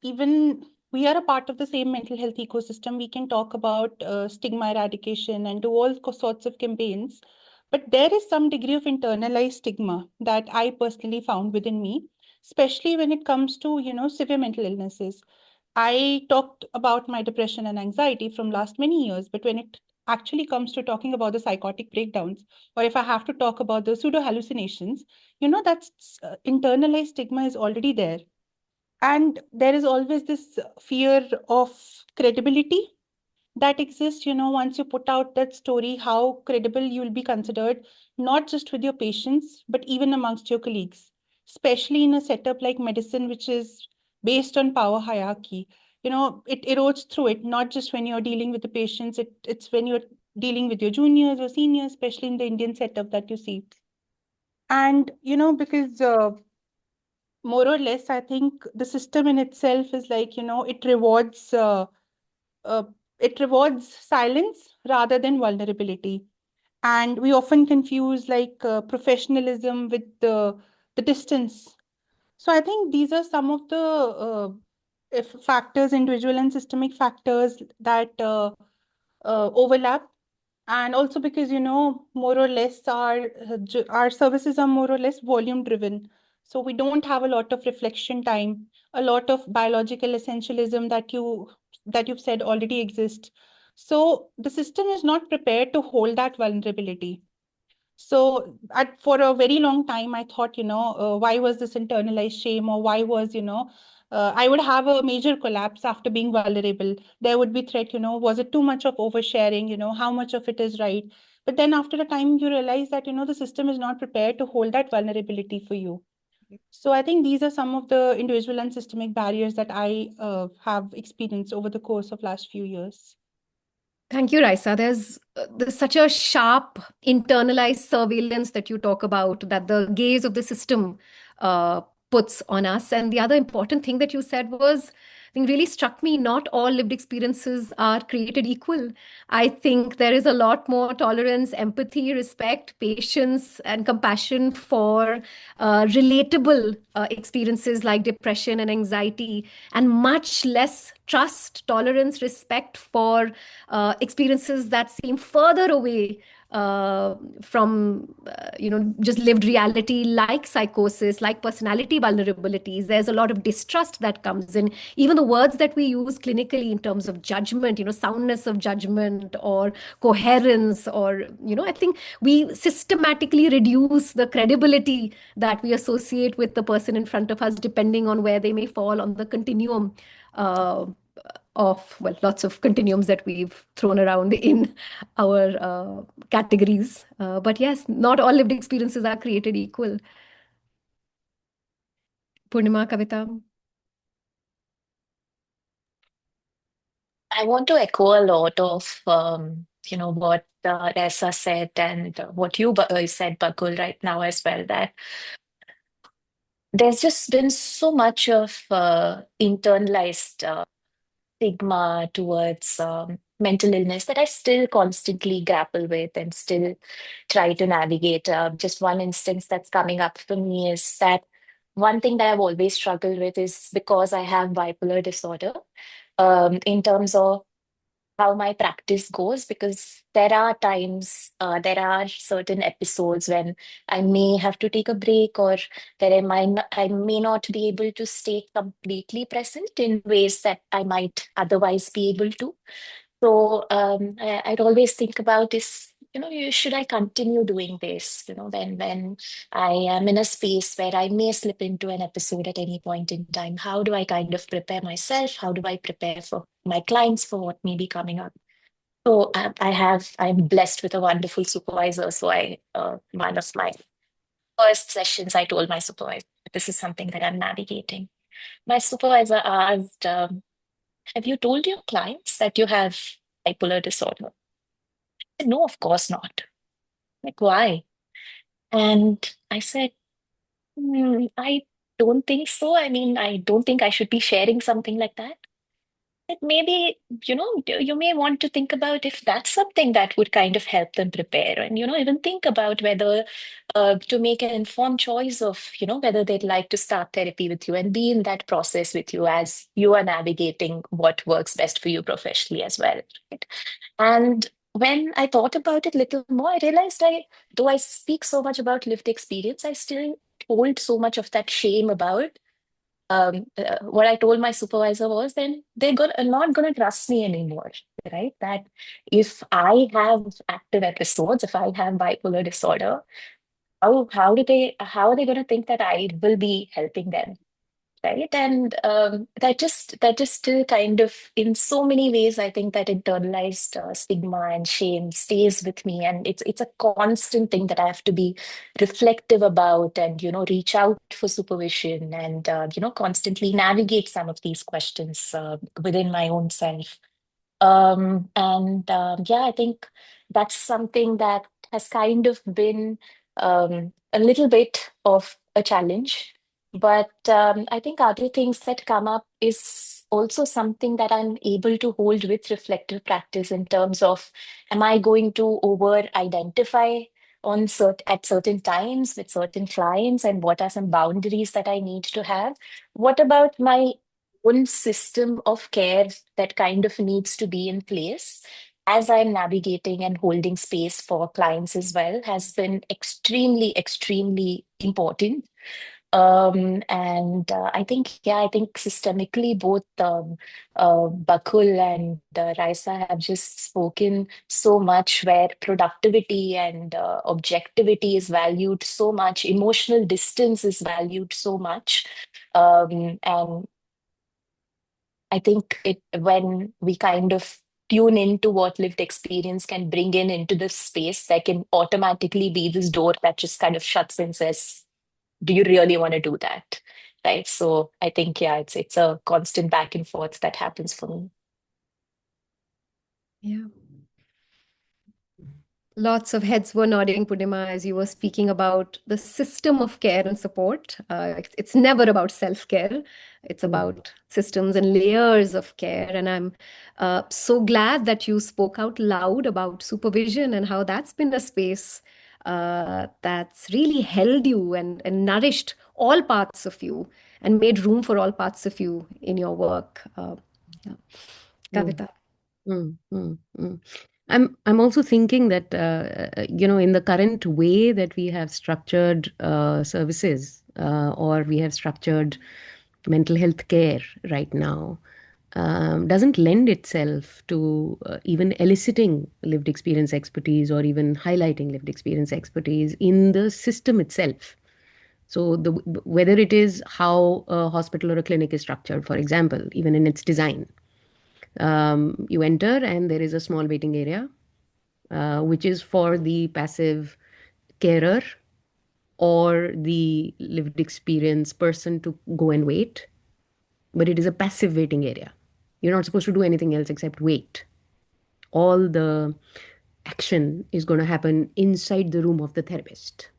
Even we are a part of the same mental health ecosystem. We can talk about stigma eradication and do all sorts of campaigns. But there is some degree of internalized stigma that I personally found within me, especially when it comes to, severe mental illnesses. I talked about my depression and anxiety from last many years, but when it actually comes to talking about the psychotic breakdowns, or if I have to talk about the pseudo hallucinations, that's internalized stigma is already there. And there is always this fear of credibility that exists. Once you put out that story, how credible you will be considered, not just with your patients, but even amongst your colleagues, especially in a setup like medicine, which is based on power hierarchy. It erodes through it, not just when you're dealing with the patients, it's when you're dealing with your juniors or seniors, especially in the Indian setup that you see. And, because more or less, I think the system in itself is like, uh, it rewards silence rather than vulnerability. And we often confuse like professionalism with the distance. So I think these are some of the if factors, individual and systemic factors that overlap. And also because, more or less our services are more or less volume driven. So we don't have a lot of reflection time, a lot of biological essentialism that you've said already exists. So the system is not prepared to hold that vulnerability. So for a very long time, I thought, why was this internalized shame, or why was, I would have a major collapse after being vulnerable. There would be threat, was it too much of oversharing, how much of it is right? But then after a time, you realize that, the system is not prepared to hold that vulnerability for you. So I think these are some of the individual and systemic barriers that I have experienced over the course of last few years.
Thank you, Raisa. There's such a sharp internalized surveillance that you talk about, that the gaze of the system uh, puts on us. And the other important thing that you said was, I think really struck me, not all lived experiences are created equal. I think there is a lot more tolerance, empathy, respect, patience, and compassion for relatable experiences like depression and anxiety, and much less trust, tolerance, respect for experiences that seem further away from just lived reality, like psychosis, like personality vulnerabilities. There's a lot of distrust that comes in. Even the words that we use clinically in terms of judgment, soundness of judgment or coherence, or I think we systematically reduce the credibility that we associate with the person in front of us, depending on where they may fall on the continuum uh, of, well, lots of continuums that we've thrown around in our categories. But yes, not all lived experiences are created equal. Purnima, Kavita?
I want to echo a lot of what Ressa said, and what you said, Bakul, right now as well, that there's just been so much of internalized stigma towards mental illness that I still constantly grapple with and still try to navigate. Just one instance that's coming up for me is that one thing that I've always struggled with is because I have bipolar disorder, in terms of how my practice goes, because there are times, there are certain episodes when I may have to take a break, or that I may not be able to stay completely present in ways that I might otherwise be able to. So I'd always think about, is should I continue doing this? When I am in a space where I may slip into an episode at any point in time, how do I kind of prepare myself? How do I prepare for my clients for what may be coming up? So I'm blessed with a wonderful supervisor. So one of my first sessions, I told my supervisor, this is something that I'm navigating. My supervisor asked, have you told your clients that you have bipolar disorder? I said, no, of course not. Like, why? And I said, I don't think so. I mean, I don't think I should be sharing something like that. That maybe, you may want to think about if that's something that would kind of help them prepare and, even think about whether to make an informed choice of, whether they'd like to start therapy with you and be in that process with you as you are navigating what works best for you professionally as well. Right? And when I thought about it a little more, I realized though I speak so much about lived experience, I still hold so much of that shame about what I told my supervisor was then are not going to trust me anymore, right? That if I have active episodes, if I have bipolar disorder, how are they going to think that I will be helping them? Right. And that just still kind of, in so many ways, I think that internalized stigma and shame stays with me. And it's a constant thing that I have to be reflective about and, reach out for supervision and, constantly navigate some of these questions within my own self. And yeah, I think that's something that has kind of been a little bit of a challenge. But I think other things that come up is also something that I'm able to hold with reflective practice in terms of, am I going to over identify at certain times with certain clients, and what are some boundaries that I need to have? What about my own system of care that kind of needs to be in place as I'm navigating and holding space for clients as well has been extremely, extremely important. And I think systemically both Bakul and Raisa have just spoken so much, where productivity and objectivity is valued so much, emotional distance is valued so much. And I think when we kind of tune into what lived experience can bring into this space, there can automatically be this door that just kind of shuts and says, do you really want to do that? Right. So I think, yeah, it's a constant back and forth that happens for me.
Yeah. Lots of heads were nodding, Purnima, as you were speaking about the system of care and support. It's never about self-care. It's about systems and layers of care. And I'm so glad that you spoke out loud about supervision and how that's been a space that's really held you and nourished all parts of you and made room for all parts of you in your work. Yeah. Kavita.
Mm, mm, mm. I'm also thinking that in the current way that we have structured services or we have structured mental health care right now doesn't lend itself to even eliciting lived experience expertise or even highlighting lived experience expertise in the system itself. So whether it is how a hospital or a clinic is structured, for example, even in its design. You enter and there is a small waiting area, which is for the passive carer or the lived experience person to go and wait. But it is a passive waiting area. You're not supposed to do anything else except wait. All the action is going to happen inside the room of the therapist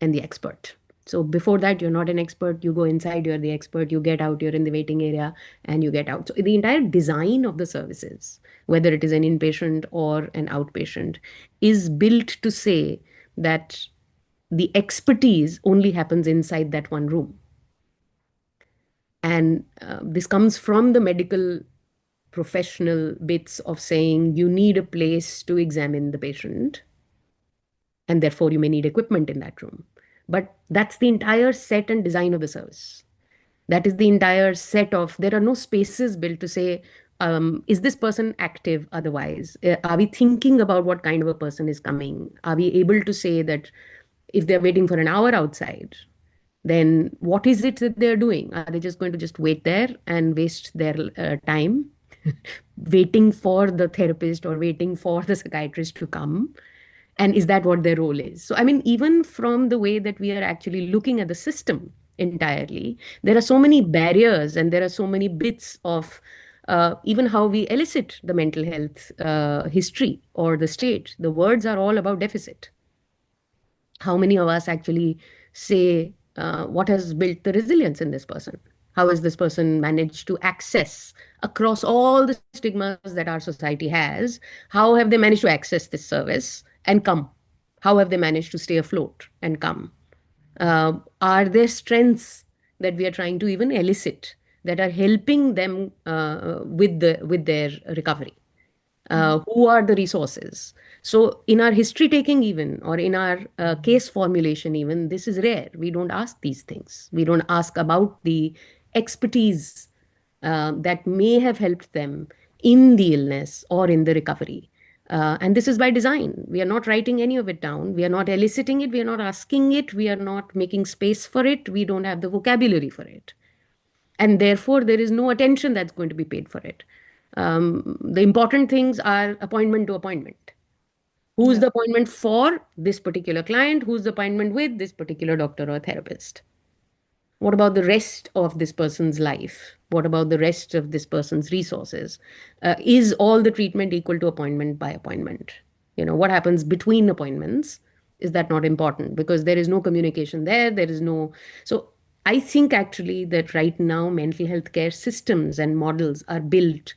and the expert. So before that, you're not an expert. You go inside, you're the expert. You get out, you're in the waiting area, and you get out. So the entire design of the services, whether it is an inpatient or an outpatient, is built to say that the expertise only happens inside that one room. And this comes from the medical professional bits of saying you need a place to examine the patient, and therefore you may need equipment in that room. But that's the entire set and design of the service. That is the entire set of, there are no spaces built to say, is this person active otherwise? Are we thinking about what kind of a person is coming? Are we able to say that if they're waiting for an hour outside, then what is it that they're doing? Are they just going to just wait there and waste their time waiting for the therapist or waiting for the psychiatrist to come? And is that what their role is? So, I mean, even from the way that we are actually looking at the system entirely, there are so many barriers and there are so many bits of even how we elicit the mental health history or the state. The words are all about deficit. How many of us actually say what has built the resilience in this person? How has this person managed to access across all the stigmas that our society has? How have they managed to access this service and come? How have they managed to stay afloat and come? Are there strengths that we are trying to even elicit that are helping them with their recovery? Who are the resources? So in our history taking even, or in our case formulation even, this is rare. We don't ask these things. We don't ask about the expertise that may have helped them in the illness or in the recovery. And this is by design. We are not writing any of it down. We are not eliciting it. We are not asking it. We are not making space for it. We don't have the vocabulary for it. And therefore, there is no attention that's going to be paid for it. The important things are appointment to appointment. Who's the appointment for this particular client? Who's the appointment with this particular doctor or therapist? What about the rest of this person's life? What about the rest of this person's resources? Is all the treatment equal to appointment by appointment? What happens between appointments? Is that not important? Because there is no communication there. There is no. So I think actually that right now mental health care systems and models are built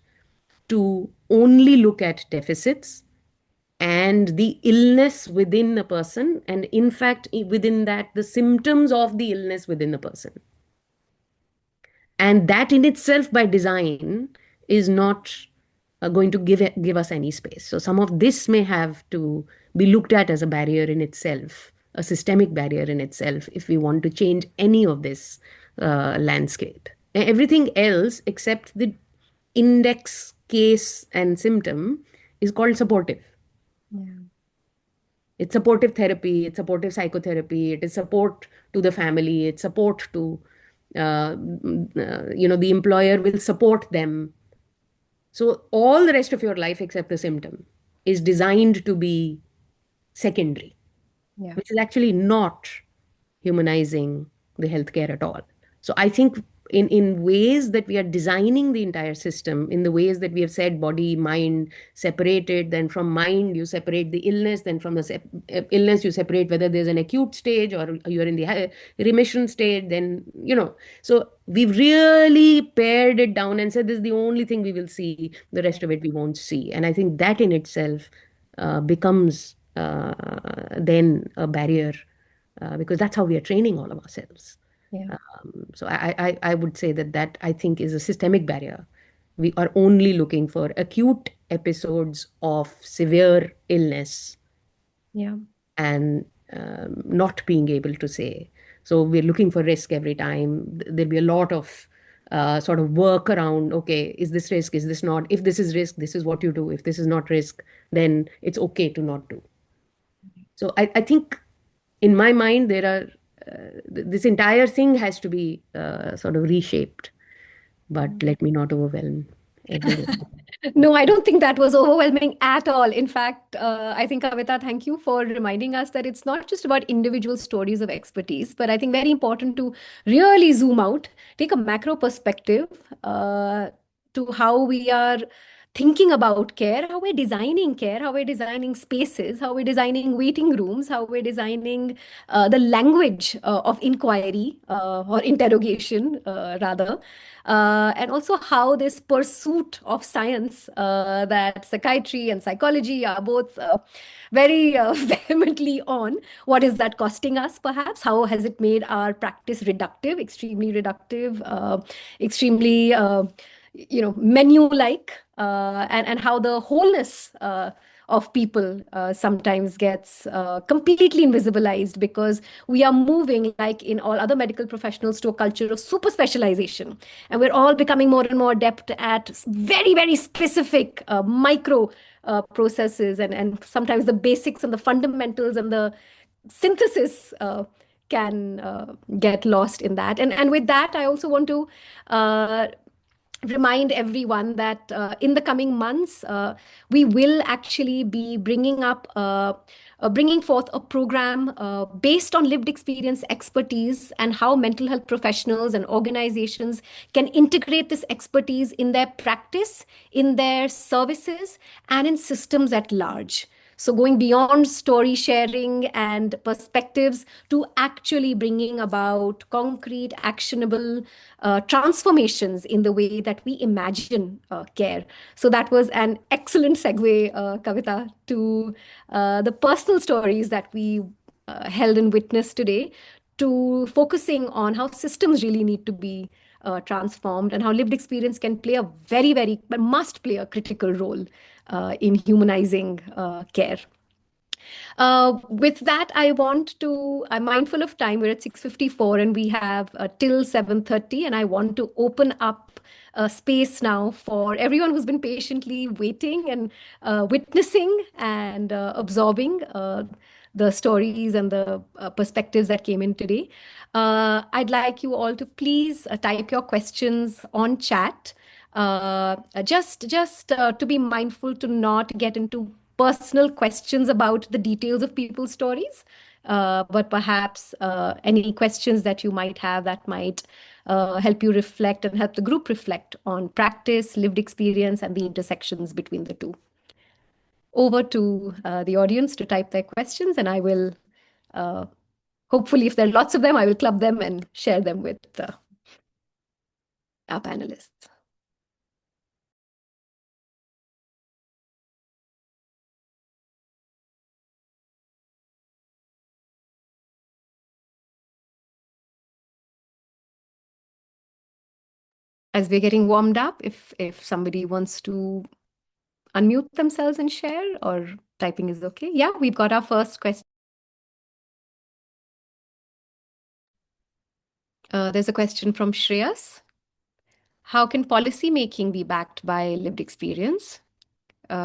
to only look at deficits and the illness within a person, and in fact, within that, the symptoms of the illness within a person. And that in itself, by design, is not going to give us any space. So some of this may have to be looked at as a barrier in itself, a systemic barrier in itself, if we want to change any of this landscape. Everything else except the index, case, and symptom is called supportive.
Yeah.
It's supportive therapy, it's supportive psychotherapy, it is support to the family, it's support to, the employer will support them. So all the rest of your life except the symptom is designed to be secondary, which is actually not humanizing the healthcare at all. So I think in ways that we are designing the entire system, in the ways that we have said body, mind separated, then from mind you separate the illness, then from the illness you separate whether there's an acute stage or you're in the remission state, then, so we've really pared it down and said this is the only thing we will see, the rest of it we won't see. And I think that in itself becomes then a barrier because that's how we are training all of ourselves. So I would say that I think is a systemic barrier. We are only looking for acute episodes of severe illness and not being able to say. So we're looking for risk every time. There'll be a lot of sort of work around, okay, is this risk? Is this not? If this is risk, this is what you do. If this is not risk, then it's okay to not do. So I think in my mind, there are this entire thing has to be sort of reshaped, but let me not overwhelm everyone.
No, I don't think that was overwhelming at all. In fact, I think, Kavita, thank you for reminding us that it's not just about individual stories of expertise, but I think very important to really zoom out, take a macro perspective to how we are thinking about care, how we're designing care, how we're designing spaces, how we're designing waiting rooms, how we're designing the language of inquiry or interrogation, rather. And also how this pursuit of science that psychiatry and psychology are both very vehemently on. What is that costing us, perhaps? How has it made our practice reductive, extremely reductive, extremely menu-like, and how the wholeness of people sometimes gets completely invisibilized, because we are moving, like in all other medical professionals, to a culture of super specialization. And we're all becoming more and more adept at very, very specific micro processes, and sometimes the basics and the fundamentals and the synthesis can get lost in that. And with that, I also want to uh, remind everyone that in the coming months, we will actually be bringing forth a program based on lived experience expertise, and how mental health professionals and organizations can integrate this expertise in their practice, in their services, and in systems at large. So going beyond story sharing and perspectives to actually bringing about concrete, actionable transformations in the way that we imagine care. So that was an excellent segue, Kavita, to the personal stories that we held and witnessed today, to focusing on how systems really need to be transformed, and how lived experience can play a very, very, but must play a critical role in humanizing care. With that, I'm mindful of time. We're at 6:54 and we have till 7:30, and I want to open up space now for everyone who's been patiently waiting and witnessing and absorbing the stories and the perspectives that came in today. I'd like you all to please type your questions on chat. Just to be mindful to not get into personal questions about the details of people's stories, but perhaps any questions that you might have that might help you reflect and help the group reflect on practice, lived experience, and the intersections between the two. Over to the audience to type their questions, and I will, hopefully, if there are lots of them, I will club them and share them with our panelists. As we're getting warmed up, if somebody wants to unmute themselves and share, or typing is okay. Yeah, we've got our first question. There's a question from Shreyas. How can policy making be backed by lived experience,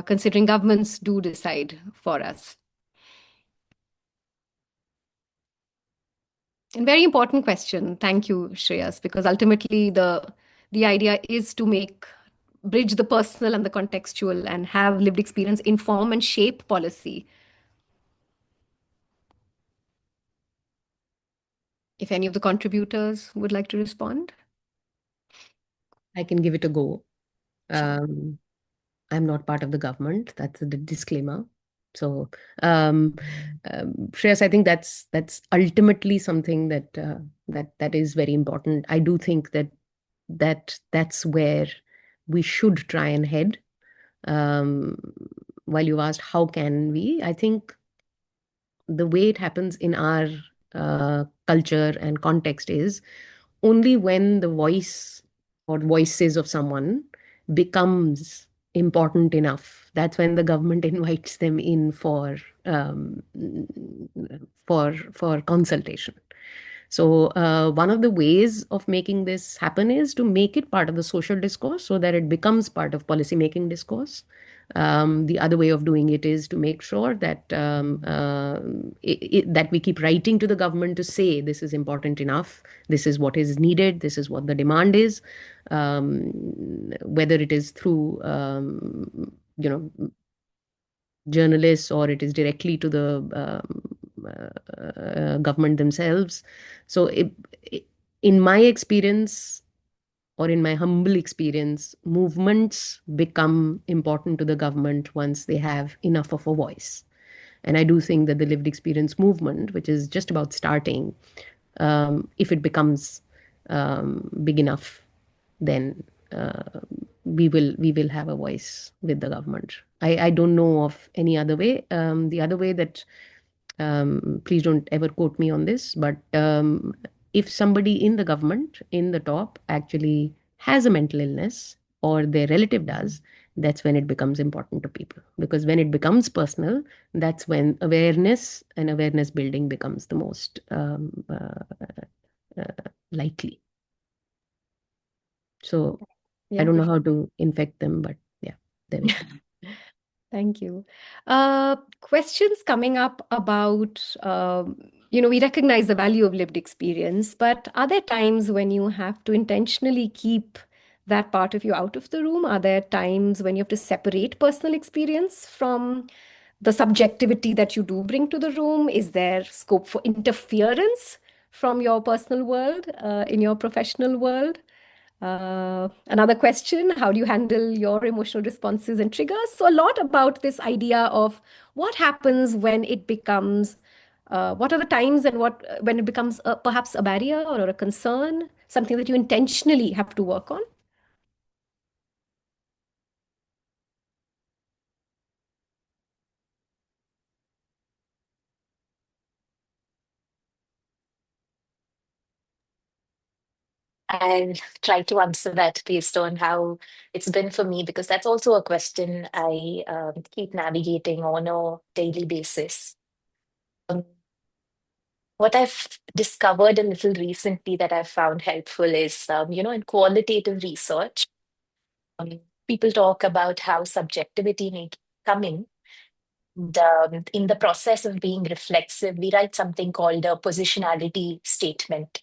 considering governments do decide for us? And very important question. Thank you, Shreyas, because ultimately the idea is to bridge the personal and the contextual, and have lived experience inform and shape policy. If any of the contributors would like to respond.
I can give it a go.
Sure.
I'm not part of the government. That's the disclaimer. So, Shreyas, I think that's ultimately something that is very important. I do think that's where we should try and head. While you asked how can we, I think the way it happens in our culture and context is only when the voice or voices of someone becomes important enough. That's when the government invites them in for consultation. So one of the ways of making this happen is to make it part of the social discourse so that it becomes part of policy making discourse. The other way of doing it is to make sure that that we keep writing to the government to say this is important enough, this is what is needed, this is what the demand is, whether it is through journalists or it is directly to the government themselves. So in my experience, or in my humble experience, movements become important to the government once they have enough of a voice. And I do think that the lived experience movement, which is just about starting, if it becomes big enough, then we will have a voice with the government. I don't know of any other way. The other way that, please don't ever quote me on this, but if somebody in the government, in the top, actually has a mental illness, or their relative does, that's when it becomes important to people. Because when it becomes personal, that's when awareness and awareness building becomes the most likely. So I don't know how to infect them, but yeah, there we go.
Thank you. Questions coming up about, we recognize the value of lived experience, but are there times when you have to intentionally keep that part of you out of the room? Are there times when you have to separate personal experience from the subjectivity that you do bring to the room? Is there scope for interference from your personal world in your professional world? Another question, how do you handle your emotional responses and triggers? So, a lot about this idea of what happens when it becomes, what are the times and when it becomes perhaps a barrier or a concern, something that you intentionally have to work on?
I'll try to answer that based on how it's been for me, because that's also a question I keep navigating on a daily basis. What I've discovered a little recently that I've found helpful is, in qualitative research, um, people talk about how subjectivity may come in. And, in the process of being reflexive, we write something called a positionality statement.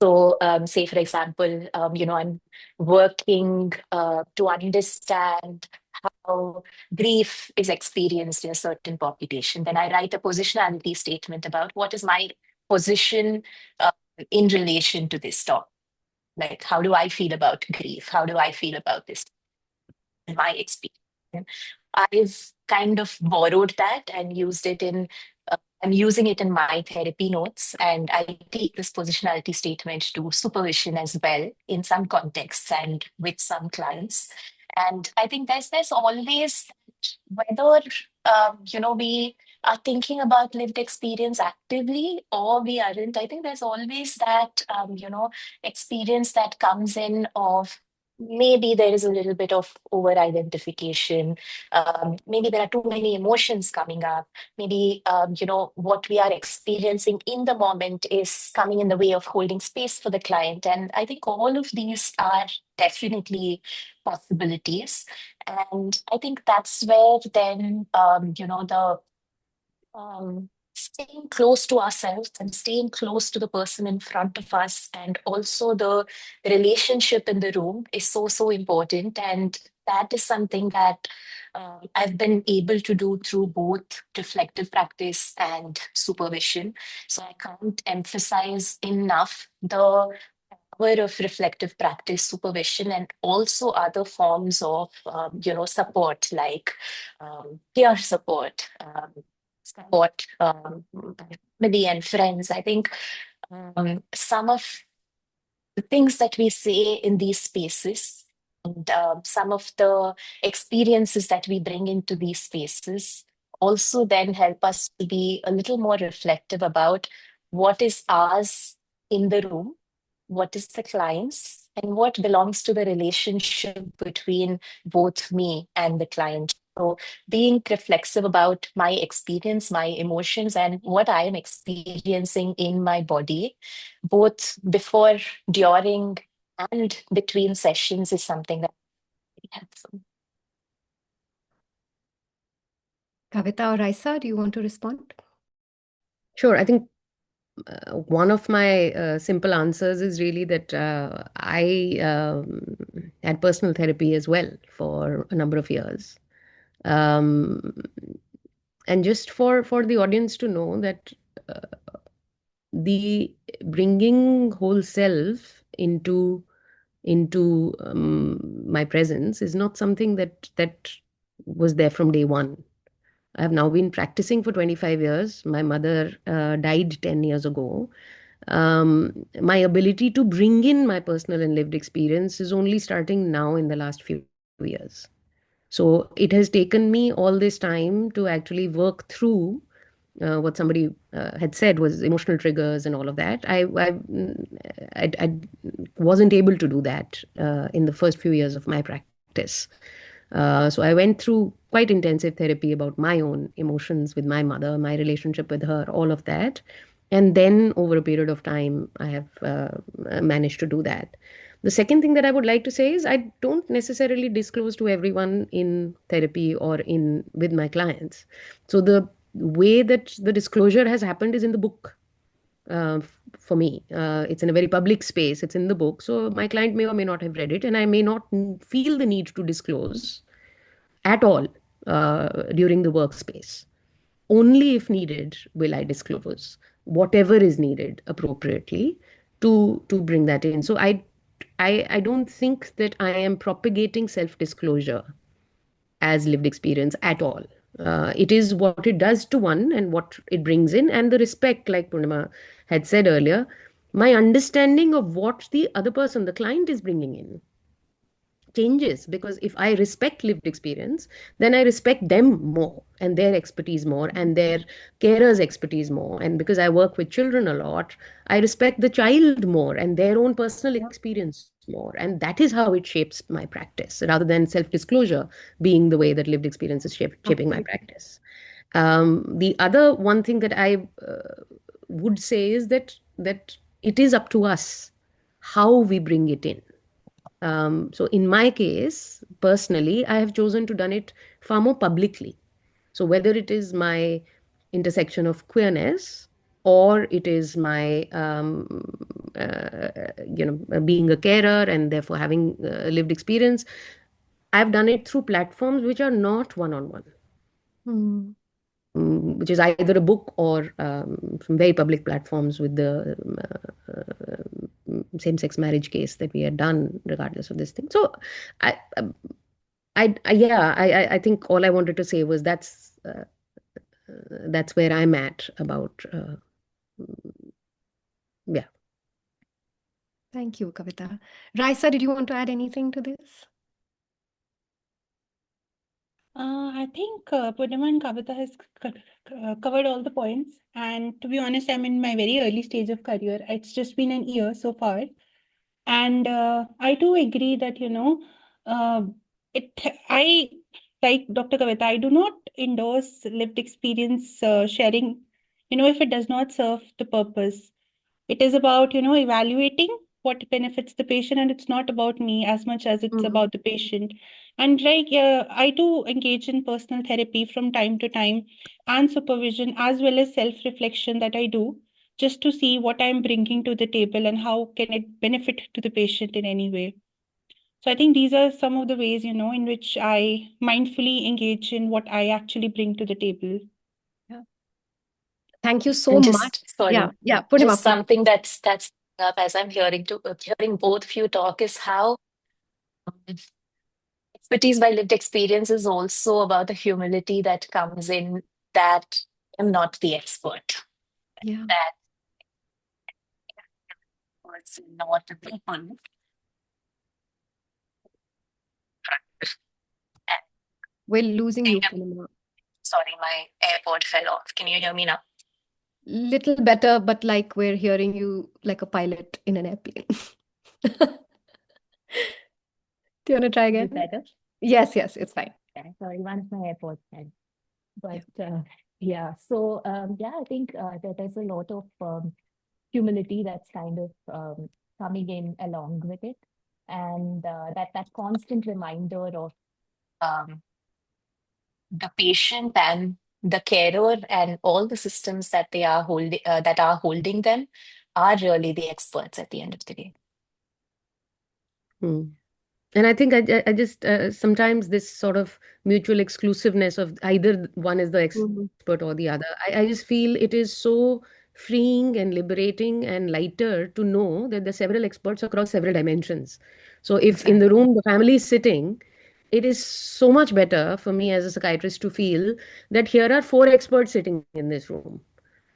So, say for example, I'm working to understand how grief is experienced in a certain population. Then I write a positionality statement about what is my position in relation to this topic. Like, how do I feel about grief? How do I feel about this in my experience? I've kind of borrowed that and used it in, I'm using it in my therapy notes. And I take this positionality statement to supervision as well in some contexts and with some clients. And I think there's always, whether, we are thinking about lived experience actively or we aren't, I think there's always that, experience that comes in of maybe there is a little bit of over identification. Maybe there are too many emotions coming up. Maybe, what we are experiencing in the moment is coming in the way of holding space for the client. And I think all of these are definitely possibilities. And I think that's where then, staying close to ourselves and staying close to the person in front of us, and also the relationship in the room is so, so important. And that is something that I've been able to do through both reflective practice and supervision. So I can't emphasize enough the power of reflective practice, supervision, and also other forms of, support, like peer support, support, family and friends. I think some of the things that we say in these spaces and some of the experiences that we bring into these spaces also then help us to be a little more reflective about what is ours in the room, what is the client's, and what belongs to the relationship between both me and the client. So being reflexive about my experience, my emotions, and what I am experiencing in my body, both before, during, and between sessions, is something that really helpful.
Kavita or Raisa, do you want to respond?
Sure. I think one of my simple answers is really that I had personal therapy as well for a number of years. Um, and just for the audience to know that the bringing whole self into my presence is not something that was there from day one. I have now been practicing for 25 years. My mother died 10 years ago. My ability to bring in my personal and lived experience is only starting now in the last few years. So it has taken me all this time to actually work through what somebody had said was emotional triggers and all of that. I wasn't able to do that in the first few years of my practice. So I went through quite intensive therapy about my own emotions with my mother, my relationship with her, all of that. And then over a period of time, I have managed to do that. The second thing that I would like to say is I don't necessarily disclose to everyone in therapy or in with my clients. So the way that the disclosure has happened is in the book. For me, it's in a very public space. It's in the book, so my client may or may not have read it, and I may not feel the need to disclose at all during the workspace. Only if needed will I disclose whatever is needed appropriately to bring that in. So I don't think that I am propagating self-disclosure as lived experience at all. It is what it does to one and what it brings in, and the respect, like Purnima had said earlier, my understanding of what the other person, the client, is bringing in changes, because if I respect lived experience, then I respect them more and their expertise more and their carers' expertise more. And because I work with children a lot, I respect the child more and their own personal experience more. And that is how it shapes my practice, rather than self-disclosure being the way that lived experience is shaping my practice. The other one thing that I would say is that it is up to us how we bring it in. So in my case, personally, I have chosen to done it far more publicly. So whether it is my intersection of queerness or it is my being a carer and therefore having lived experience, I've done it through platforms which are not one-on-one, which is either a book or some very public platforms with the same-sex marriage case that we had done, regardless of this thing. So, I think all I wanted to say was that's where I'm at about yeah.
Thank you, Kavita. Raisa, did you want to add anything to this?
I think Purnima and Kavita has covered all the points. And to be honest, I'm in my very early stage of career. It's just been an year so far. And I do agree that, uh, I, like Dr. Kavita, I do not endorse lived experience sharing, if it does not serve the purpose. It is about, evaluating what benefits the patient, and it's not about me as much as it's about the patient. And like, I do engage in personal therapy from time to time and supervision as well as self-reflection that I do just to see what I'm bringing to the table and how can it benefit to the patient in any way. So I think these are some of the ways, in which I mindfully engage in what I actually bring to the table.
Thank you so
And
much.
just sorry,
Yeah, Purnima,
just something that's up as I'm hearing both of you talk is how expertise by lived experience is also about the humility that comes in that I'm not the expert.
Yeah.
That was not the people.
We're losing you, Purnima.
Sorry, my AirPod fell off. Can you hear me now?
Little better, but like we're hearing you like a pilot in an airplane. Do you want to try
Is
again?
it better?
Yes, it's fine.
Okay, sorry, one of my AirPods fell.
Yeah.
But yeah, so I think that there's a lot of humility that's kind of coming in along with it, and that constant reminder of um, the patient and the carer and all the systems that they are holding them are really the experts at the end of the day.
And I think I just sometimes this sort of mutual exclusiveness of either one is the expert or the other. I just feel it is so freeing and liberating and lighter to know that there are several experts across several dimensions. So if in the room the family is sitting, it is so much better for me as a psychiatrist to feel that here are four experts sitting in this room.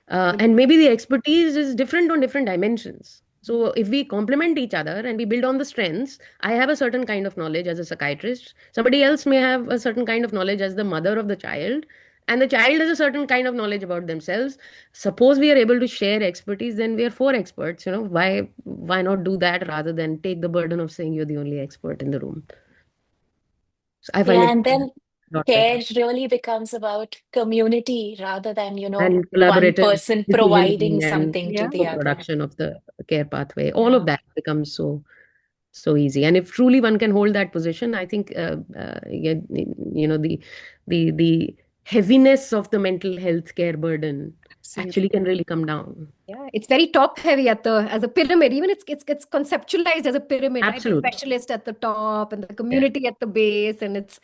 And maybe the expertise is different on different dimensions. So if we complement each other and we build on the strengths, I have a certain kind of knowledge as a psychiatrist. Somebody else may have a certain kind of knowledge as the mother of the child. And the child has a certain kind of knowledge about themselves. Suppose we are able to share expertise, then we are four experts. Why not do that rather than take the burden of saying you're the only expert in the room? So I find
Yeah,
it
and
a
then
lot better.
care really becomes about community rather than,
And
one
collaborative
person
decision
providing
making and
something to
Yeah.
the other.
co-production of the care pathway, all of
Yeah.
that becomes so easy. And if truly one can hold that position, I think the heaviness of the mental health care burden actually
Absolutely.
can really come down.
Yeah, it's very top heavy at the as a pyramid. Even it's conceptualized as a pyramid, right? The
Absolutely.
specialist at the top and the
Yeah.
community at the base, and it's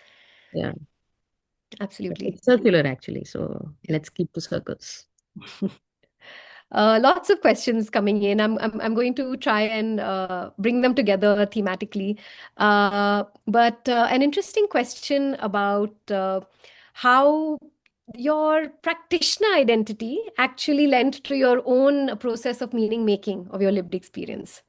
Yeah.
absolutely.
It's circular actually. So let's keep the circles.
Lots of questions coming in. I'm going to try and bring them together thematically. But an interesting question about how your practitioner identity actually lent to your own process of meaning making of your lived experience.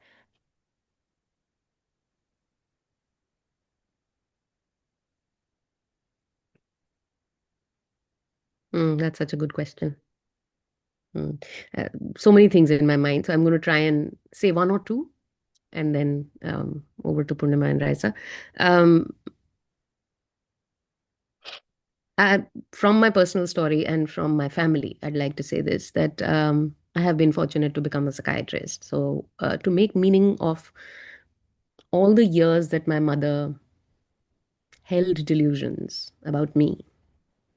That's such a good question. Uh, so many things in my mind. So I'm going to try and say one or two and then over to Purnima and Raisa. Um, I, from my personal story and from my family, I'd like to say this that I have been fortunate to become a psychiatrist. So, to make meaning of all the years that my mother held delusions about me,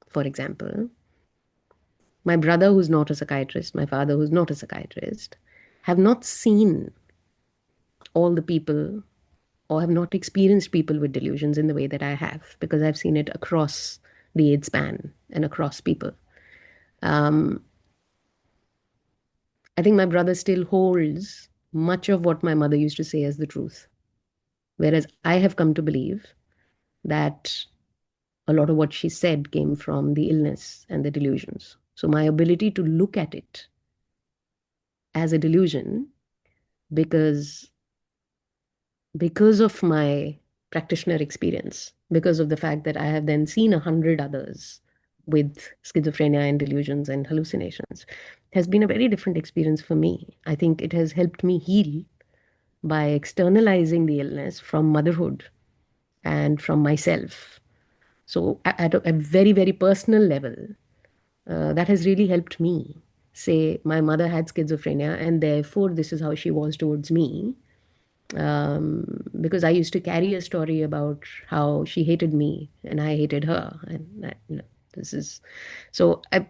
for example, my brother, who's not a psychiatrist, my father, who's not a psychiatrist, have not seen all the people or have not experienced people with delusions in the way that I have because I've seen it across the age span and across people. Um, I think my brother still holds much of what my mother used to say as the truth. Whereas I have come to believe that a lot of what she said came from the illness and the delusions. So my ability to look at it as a delusion because because of my practitioner experience, because of the fact that I have then seen 100 others with schizophrenia and delusions and hallucinations, has been a very different experience for me. I think it has helped me heal by externalizing the illness from motherhood and from myself. So, at a very, very personal level, that has really helped me. Say, my mother had schizophrenia, and therefore, this is how she was towards me. Because I used to carry a story about how she hated me and I hated her, and this is so. I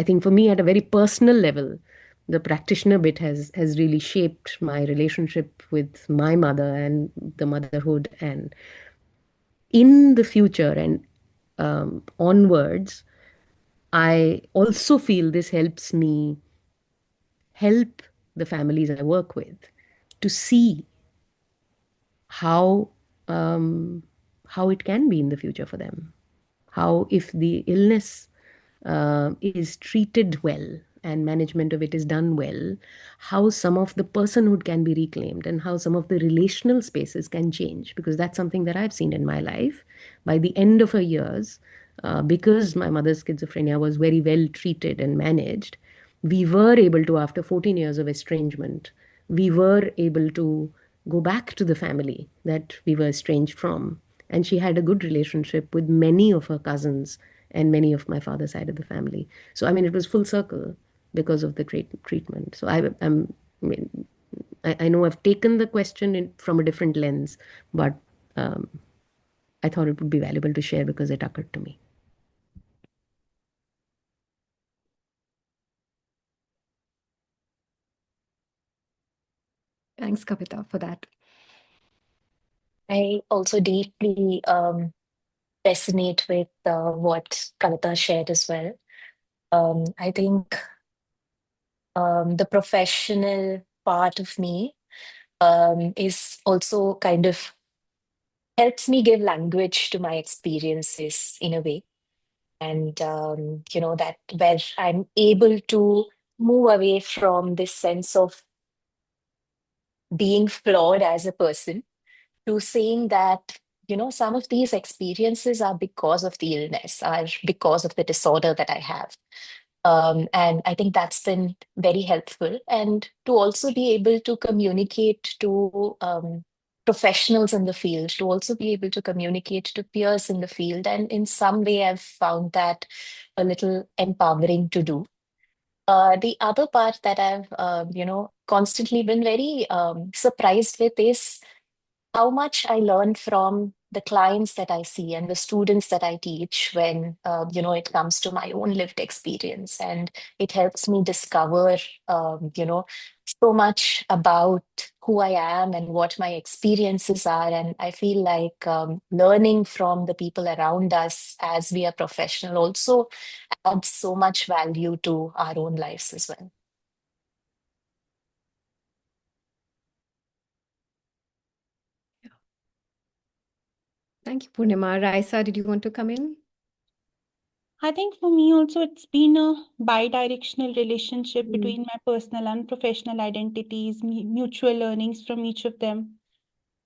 think for me, at a very personal level, the practitioner bit has really shaped my relationship with my mother and the motherhood, and in the future and onwards, I also feel this helps me help the families I work with to see how um, how it can be in the future for them. How if the illness is treated well and management of it is done well, how some of the personhood can be reclaimed and how some of the relational spaces can change. Because that's something that I've seen in my life. By the end of her years, because my mother's schizophrenia was very well treated and managed, we were able to, after 14 years of estrangement, we were able to go back to the family that we were estranged from. And she had a good relationship with many of her cousins and many of my father's side of the family. So, I mean, it was full circle because of the treatment. So, I mean, I know I've taken the question from a different lens, but um, I thought it would be valuable to share because it occurred to me.
Thanks, Kavita, for that.
I also deeply resonate with what Kavita shared as well. I think the professional part of me is also kind of helps me give language to my experiences in a way. And, that where I'm able to move away from this sense of being flawed as a person to saying that, some of these experiences are because of the illness, are because of the disorder that I have. And I think that's been very helpful. And to also be able to communicate to professionals in the field, to also be able to communicate to peers in the field. And in some way, I've found that a little empowering to do. The other part that I've, constantly been very surprised with is how much I learn from the clients that I see and the students that I teach when, it comes to my own lived experience. And it helps me discover, so much about who I am and what my experiences are. And I feel like learning from the people around us as we are professional also adds so much value to our own lives as well.
Thank you, Purnima. Raisa, did you want to come in?
I think for me also, it's been a bi-directional relationship
Mm.
between my personal and professional identities, mutual learnings from each of them.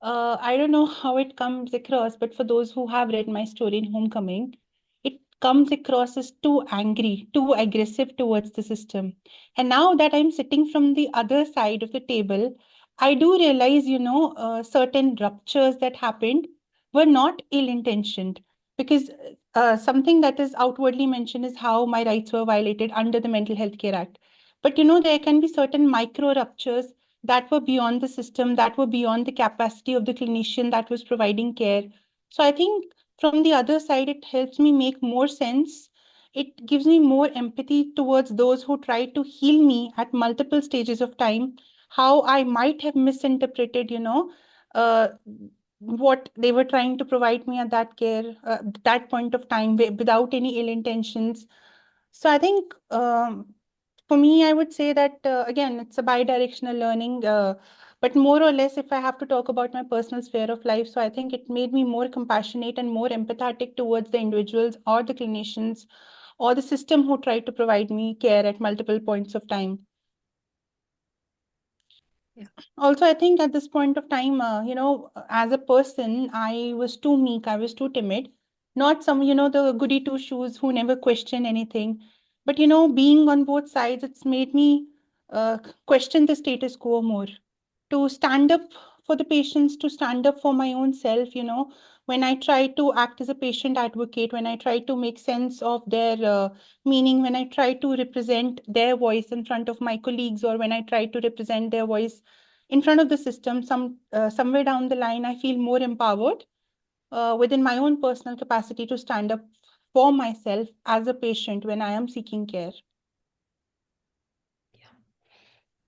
I don't know how it comes across, but for those who have read my story in Homecoming, it comes across as too angry, too aggressive towards the system. And now that I'm sitting from the other side of the table, I do realize, certain ruptures that happened were not ill-intentioned, because something that is outwardly mentioned is how my rights were violated under the Mental Health Care Act. But there can be certain micro ruptures that were beyond the system, that were beyond the capacity of the clinician that was providing care. So I think from the other side, it helps me make more sense. It gives me more empathy towards those who try to heal me at multiple stages of time, how I might have misinterpreted, uh, what they were trying to provide me at that care, that point of time without any ill intentions. So I think for me, I would say that, again, it's a bi-directional learning. But more or less, if I have to talk about my personal sphere of life, so I think it made me more compassionate and more empathetic towards the individuals or the clinicians or the system who tried to provide me care at multiple points of time.
Yeah.
Also, I think at this point of time, as a person, I was too meek, I was too timid. Not some, the goody two shoes who never question anything. But, being on both sides, it's made me question the status quo more. To stand up for the patients, to stand up for my own self, when I try to act as a patient advocate, when I try to make sense of their meaning, when I try to represent their voice in front of my colleagues, or when I try to represent their voice in front of the system, somewhere down the line, I feel more empowered within my own personal capacity to stand up for myself as a patient when I am seeking care.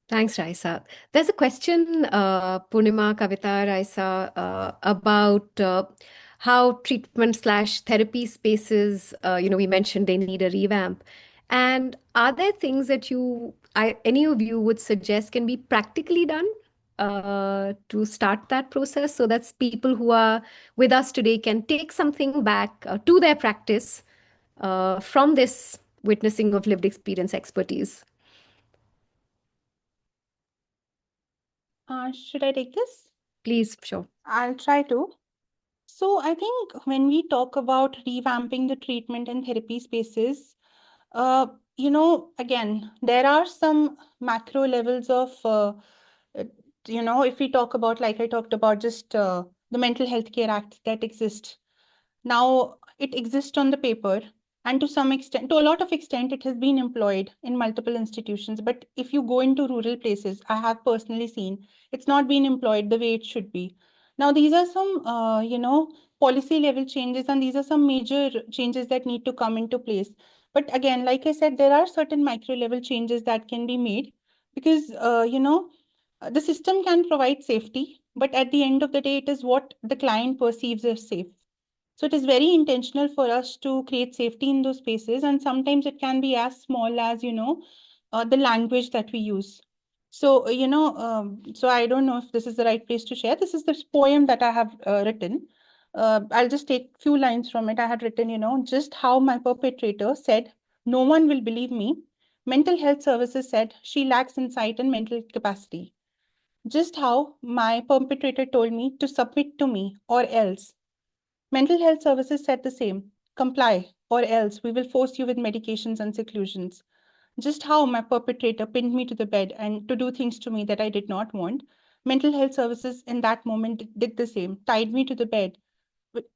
Thanks, Raisa. There's a question, Purnima, Kavita, Raisa, about how treatment slash therapy spaces, we mentioned they need a revamp. And are there things that any of you would suggest can be practically done to start that process so that people who are with us today can take something back to their practice from this witnessing of lived experience expertise?
Should I take this?
Please, sure.
I'll try to. So I think when we talk about revamping the treatment and therapy spaces, again, there are some macro levels of, uh, if we talk about, like I talked about, just the Mental Health Care Act that exists. Now, it exists on the paper, and to some extent, to a lot of extent, it has been employed in multiple institutions. But if you go into rural places, I have personally seen it's not been employed the way it should be. Now, these are some, policy level changes, and these are some major changes that need to come into place. But again, like I said, there are certain micro level changes that can be made because, the system can provide safety, but at the end of the day, it is what the client perceives as safe. So it is very intentional for us to create safety in those spaces. And sometimes it can be as small as, the language that we use. So, so I don't know if this is the right place to share. This is this poem that I have written. I'll just take few lines from it. I had written, just how my perpetrator said, no one will believe me. Mental health services said she lacks insight and mental capacity. Just how my perpetrator told me to submit to me or else. Mental health services said the same. Comply, or else we will force you with medications and seclusions. Just how my perpetrator pinned me to the bed and to do things to me that I did not want. mental health services in that moment did the same, tied me to the bed.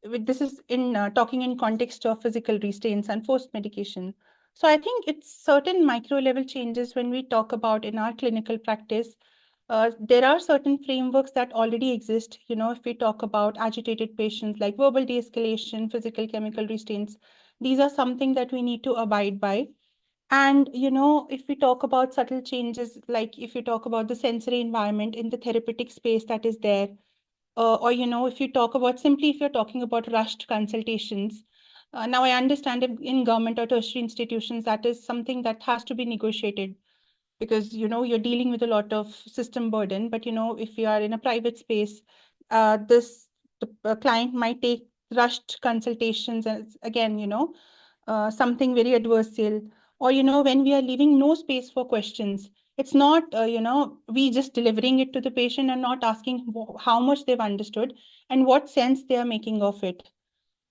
This is in talking in context of physical restraints and forced medication. So I think it's certain micro level changes when we talk about in our clinical practice. There are certain frameworks that already exist. If we talk about agitated patients, like verbal de-escalation, physical chemical restraints, these are something that we need to abide by. And, if we talk about subtle changes, like if you talk about the sensory environment in the therapeutic space that is there, or, if you talk about simply if you're talking about rushed consultations, now I understand in government or tertiary institutions, that is something that has to be negotiated because you're dealing with a lot of system burden. But if you are in a private space, this the client might take rushed consultations as again something very adversarial. Or when we are leaving no space for questions, it's not we just delivering it to the patient and not asking how much they've understood and what sense they are making of it.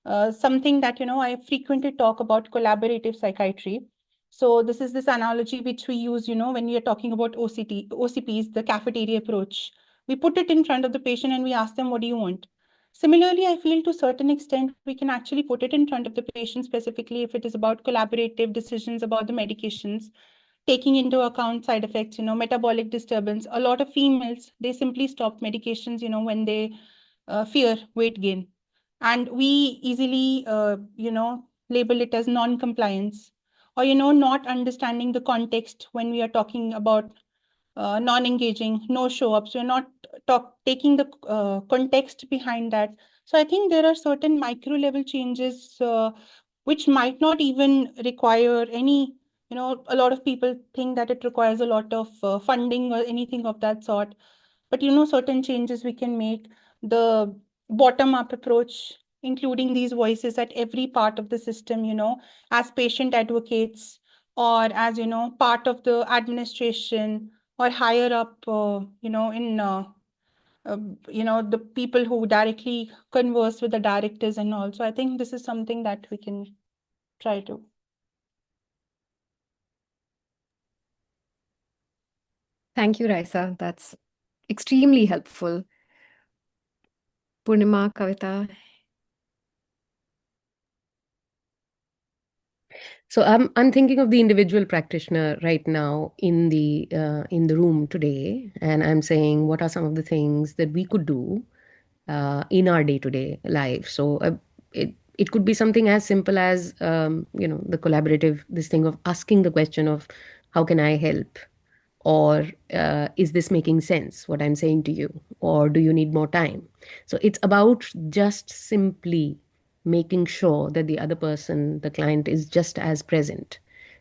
Something that I frequently talk about collaborative psychiatry. So this is this analogy which we use when we are talking about OCPs, the cafeteria approach. We put it in front of the patient and we ask them, what do you want? Similarly, I feel to a certain extent we can actually put it in front of the patient, specifically if it is about collaborative decisions about the medications, taking into account side effects, metabolic disturbance. A lot of females, they simply stop medications when they fear weight gain, and we easily label it as non-compliance, or not understanding the context when we are talking about non-engaging, no show-ups. We're not taking the context behind that. So I think there are certain micro level changes which might not even require any, a lot of people think that it requires a lot of funding or anything of that sort. But certain changes we can make. The bottom-up approach, including these voices at every part of the system, as patient advocates or as, part of the administration or higher up, in, the people who directly converse with the directors and all. So I think this is something that we can try to.
Thank you, Raisa. That's extremely helpful. Purnima, Kavita.
So I'm thinking of the individual practitioner right now in the room today, and I'm saying what are some of the things that we could do in our day-to-day life. So it could be something as simple as the collaborative, this thing of asking the question of how can I help, or is this making sense what I'm saying to you, or do you need more time? So it's about just simply making sure that the other person, the client, is just as present.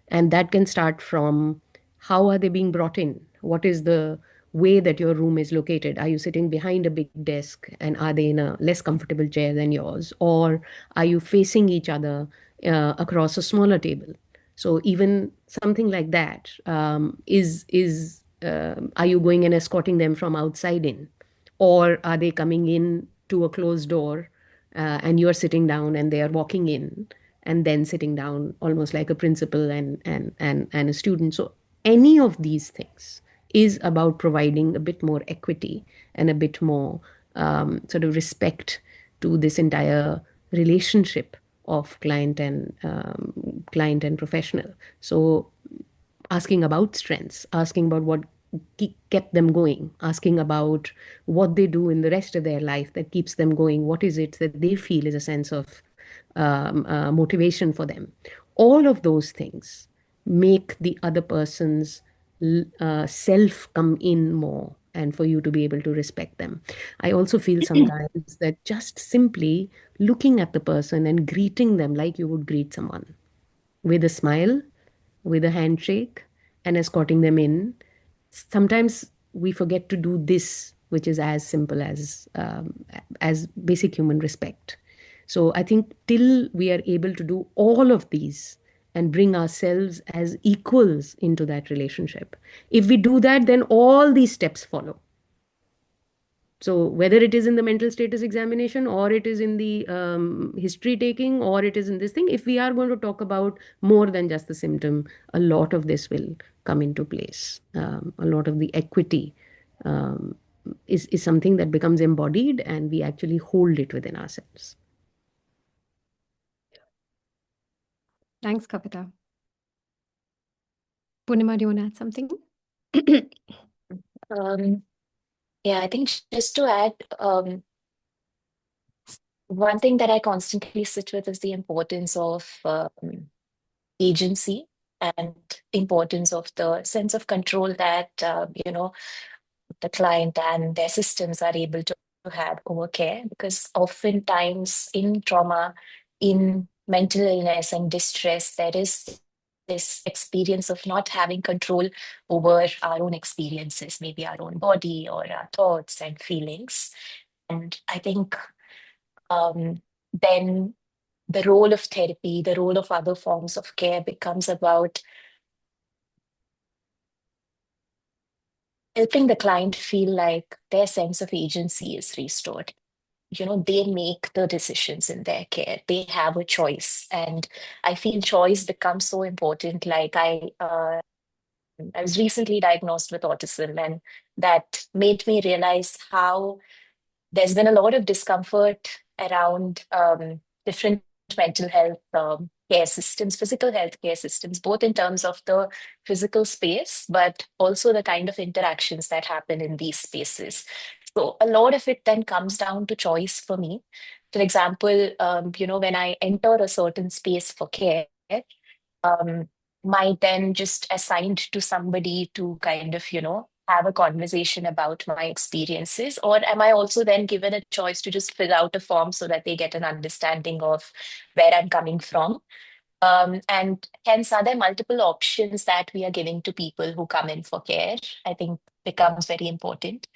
And that can start from how are they being brought in? What is the way that your room is located? Are you sitting behind a big desk and are they in a less comfortable chair than yours? Or are you facing each other across a smaller table? So even something like that are you going and escorting them from outside in, or are they coming in to a closed door and you're sitting down and they are walking in and then sitting down almost like a principal and a student? So any of these things is about providing a bit more equity and a bit more sort of respect to this entire relationship of client and professional. So asking about strengths, asking about what kept them going, asking about what they do in the rest of their life that keeps them going, what is it that they feel is a sense of motivation for them. All of those things make the other person's self come in more, and for you to be able to respect them. I also feel sometimes that just simply looking at the person and greeting them like you would greet someone, with a smile, with a handshake, and escorting them in. Sometimes we forget to do this, which is as simple as basic human respect. So I think till we are able to do all of these and bring ourselves as equals into that relationship, if we do that, then all these steps follow. So whether it is in the mental status examination, or it is in the history taking, or it is in this thing, if we are going to talk about more than just the symptom, a lot of this will come into place. A lot of the equity is something that becomes embodied, and we actually hold it within ourselves.
Thanks, Kavita. Purnima, do you want to add something?
Yeah, I think just to add, one thing that I constantly sit with is the importance of agency and importance of the sense of control that the client and their systems are able to have over care, because oftentimes in trauma, in mental illness and distress, there is this experience of not having control over our own experiences, maybe our own body or our thoughts and feelings. And I think then the role of therapy, the role of other forms of care becomes about helping the client feel like their sense of agency is restored. They make the decisions in their care. They have a choice. And I feel choice becomes so important. Like I was recently diagnosed with autism, and that made me realize how there's been a lot of discomfort around different mental health care systems, physical health care systems, both in terms of the physical space, but also the kind of interactions that happen in these spaces. So a lot of it then comes down to choice for me. For example, when I enter a certain space for care, um, might then just assigned to somebody to kind of, have a conversation about my experiences? Or am I also then given a choice to just fill out a form so that they get an understanding of where I'm coming from? And hence, are there multiple options that we are giving to people who come in for care? I think becomes very important.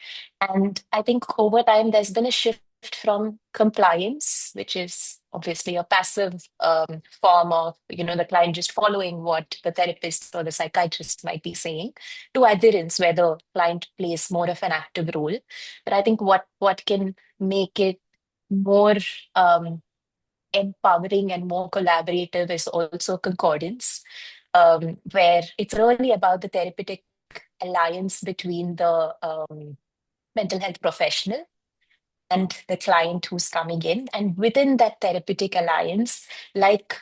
And I think over time, there's been a shift from compliance, which is obviously a passive form of, the client just following what the therapist or the psychiatrist might be saying, to adherence, where the client plays more of an active role. But I think what can make it more empowering and more collaborative is also concordance, where it's really about the therapeutic alliance between the mental health professional and the client who's coming in. And within that therapeutic alliance, like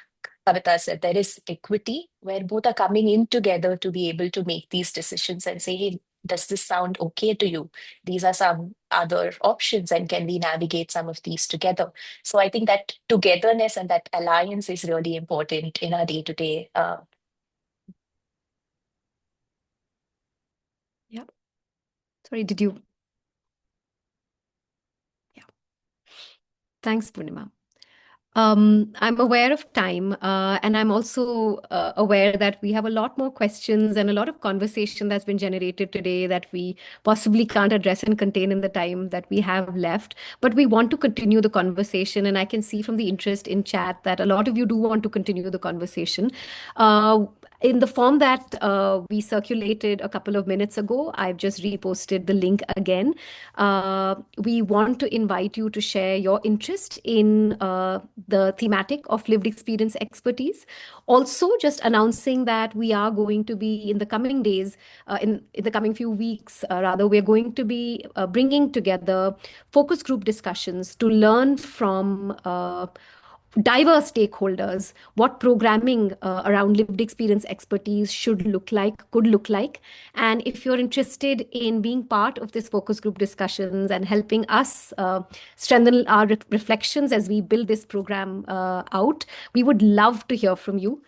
Kavita said, there is equity where both are coming in together to be able to make these decisions and say, hey, does this sound okay to you? These are some other options, and can we navigate some of these together? So I think that togetherness and that alliance is really important in our day-to-day.
Yeah. Sorry, did you? Yeah. Thanks, Purnima. I'm aware of time, and I'm also aware that we have a lot more questions and a lot of conversation that's been generated today that we possibly can't address and contain in the time that we have left. But we want to continue the conversation, and I can see from the interest in chat that a lot of you do want to continue the conversation. In the form that we circulated a couple of minutes ago, I've just reposted the link again. We want to invite you to share your interest in the thematic of lived experience expertise. Also, just announcing that we are going to be in the coming days, in the coming few weeks, rather, we're going to be bringing together focus group discussions to learn from diverse stakeholders what programming around lived experience expertise should look like, could look like. And if you're interested in being part of this focus group discussions and helping us strengthen our reflections as we build this program out, we would love to hear from you.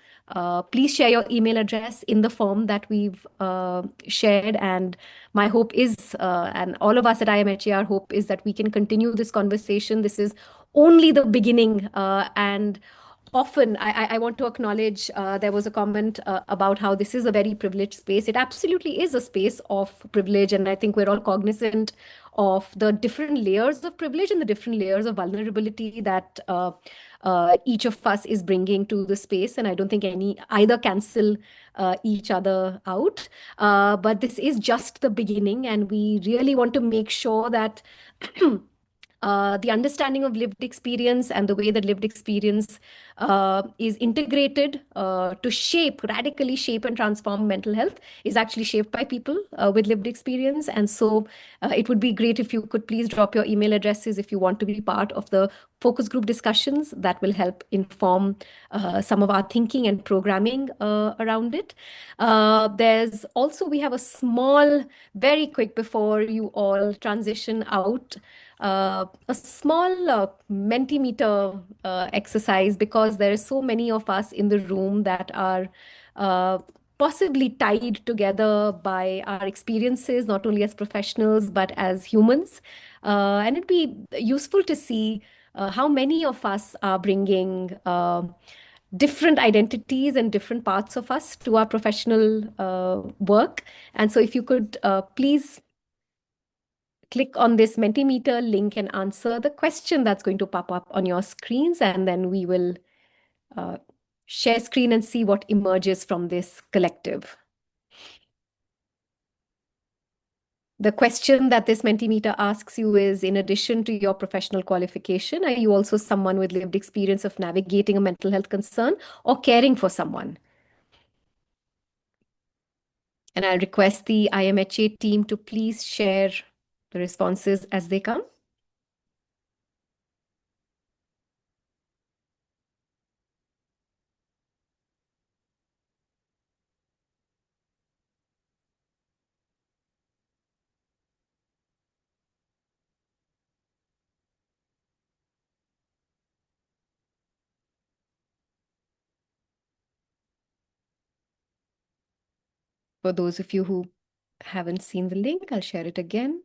Please share your email address in the form that we've shared. And my hope is, and all of us at IMHAR hope is that we can continue this conversation. This is only the beginning. And often I want to acknowledge there was a comment about how this is a very privileged space. It absolutely is a space of privilege. And I think we're all cognizant of the different layers of privilege and the different layers of vulnerability that each of us is bringing to the space. And I don't think either cancel each other out. But this is just the beginning. And we really want to make sure that the understanding of lived experience and the way that lived experience is integrated to radically shape and transform mental health is actually shaped by people with lived experience. And so it would be great if you could please drop your email addresses if you want to be part of the focus group discussions that will help inform some of our thinking and programming around it. We have a small, very quick before you all transition out, a small Mentimeter exercise, because there are so many of us in the room that are possibly tied together by our experiences, not only as professionals, but as humans. And it'd be useful to see how many of us are bringing different identities and different parts of us to our professional work. And so if you could please click on this Mentimeter link and answer the question that's going to pop up on your screens, and then we will share screen and see what emerges from this collective. The question that this Mentimeter asks you is, in addition to your professional qualification, are you also someone with lived experience of navigating a mental health concern or caring for someone? And I'll request the IMHA team to please share the responses as they come. For those of you who haven't seen the link, I'll share it again.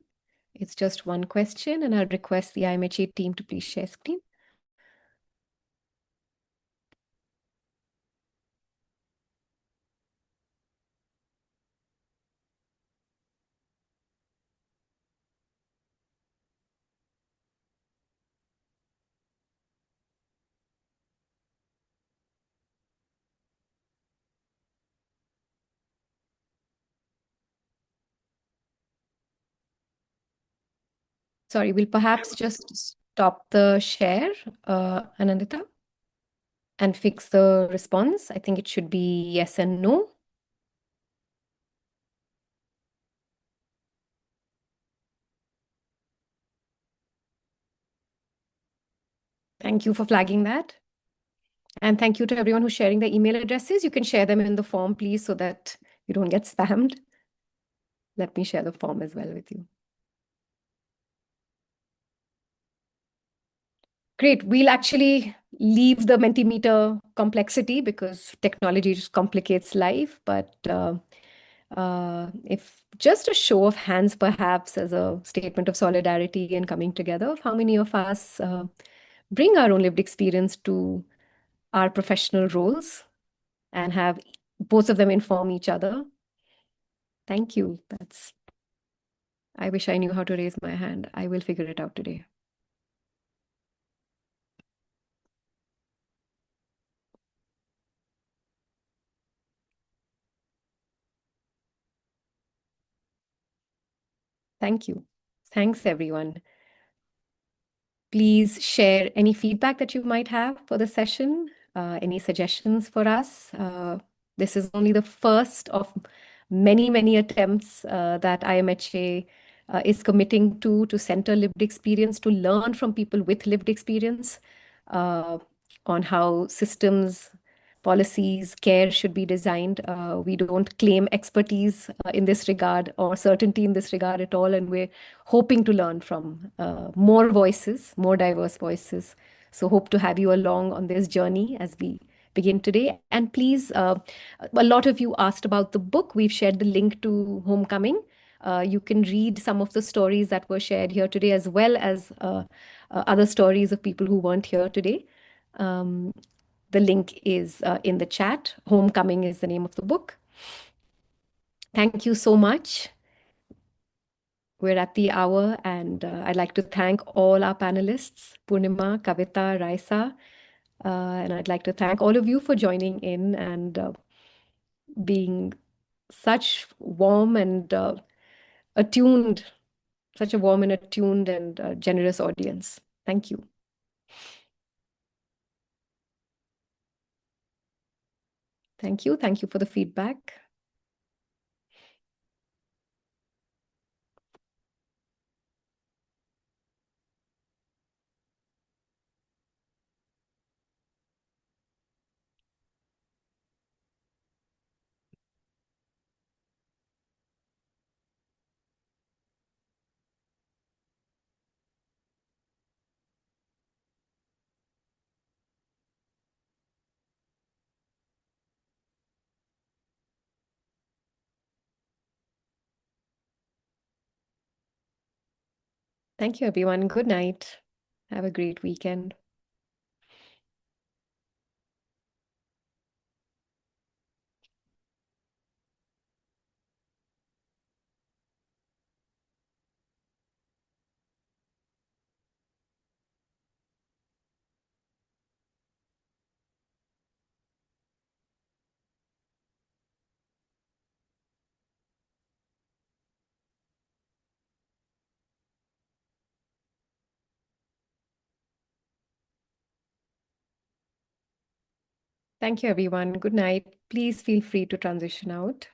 It's just one question, and I'll request the IMHA team to please share screen. Sorry, we'll perhaps just stop the share, Anandita, and fix the response. I think it should be yes and no. Thank you for flagging that. And thank you to everyone who's sharing their email addresses. You can share them in the form, please, so that you don't get spammed. Let me share the form as well with you. Great. We'll actually leave the Mentimeter complexity because technology just complicates life. But if just a show of hands, perhaps as a statement of solidarity and coming together, of how many of us bring our own lived experience to our professional roles and have both of them inform each other. Thank you. I wish I knew how to raise my hand. I will figure it out today. Thank you. Thanks, everyone. Please share any feedback that you might have for the session, any suggestions for us. This is only the first of many, many attempts that IMHA is committing to center lived experience, to learn from people with lived experience on how systems, policies, care should be designed. We don't claim expertise in this regard or certainty in this regard at all, and we're hoping to learn from more voices, more diverse voices. So hope to have you along on this journey as we begin today. And please, a lot of you asked about the book. We've shared the link to Homecoming. You can read some of the stories that were shared here today, as well as other stories of people who weren't here today. The link is in the chat. Homecoming is the name of the book. Thank you so much. We're at the hour, and I'd like to thank all our panelists, Purnima, Kavita, Raisa, and I'd like to thank all of you for joining in and being such warm and attuned, such a warm and attuned and generous audience. Thank you. Thank you. Thank you for the feedback. Thank you, everyone. Good night. Have a great weekend. Thank you, everyone. Good night. Please feel free to transition out.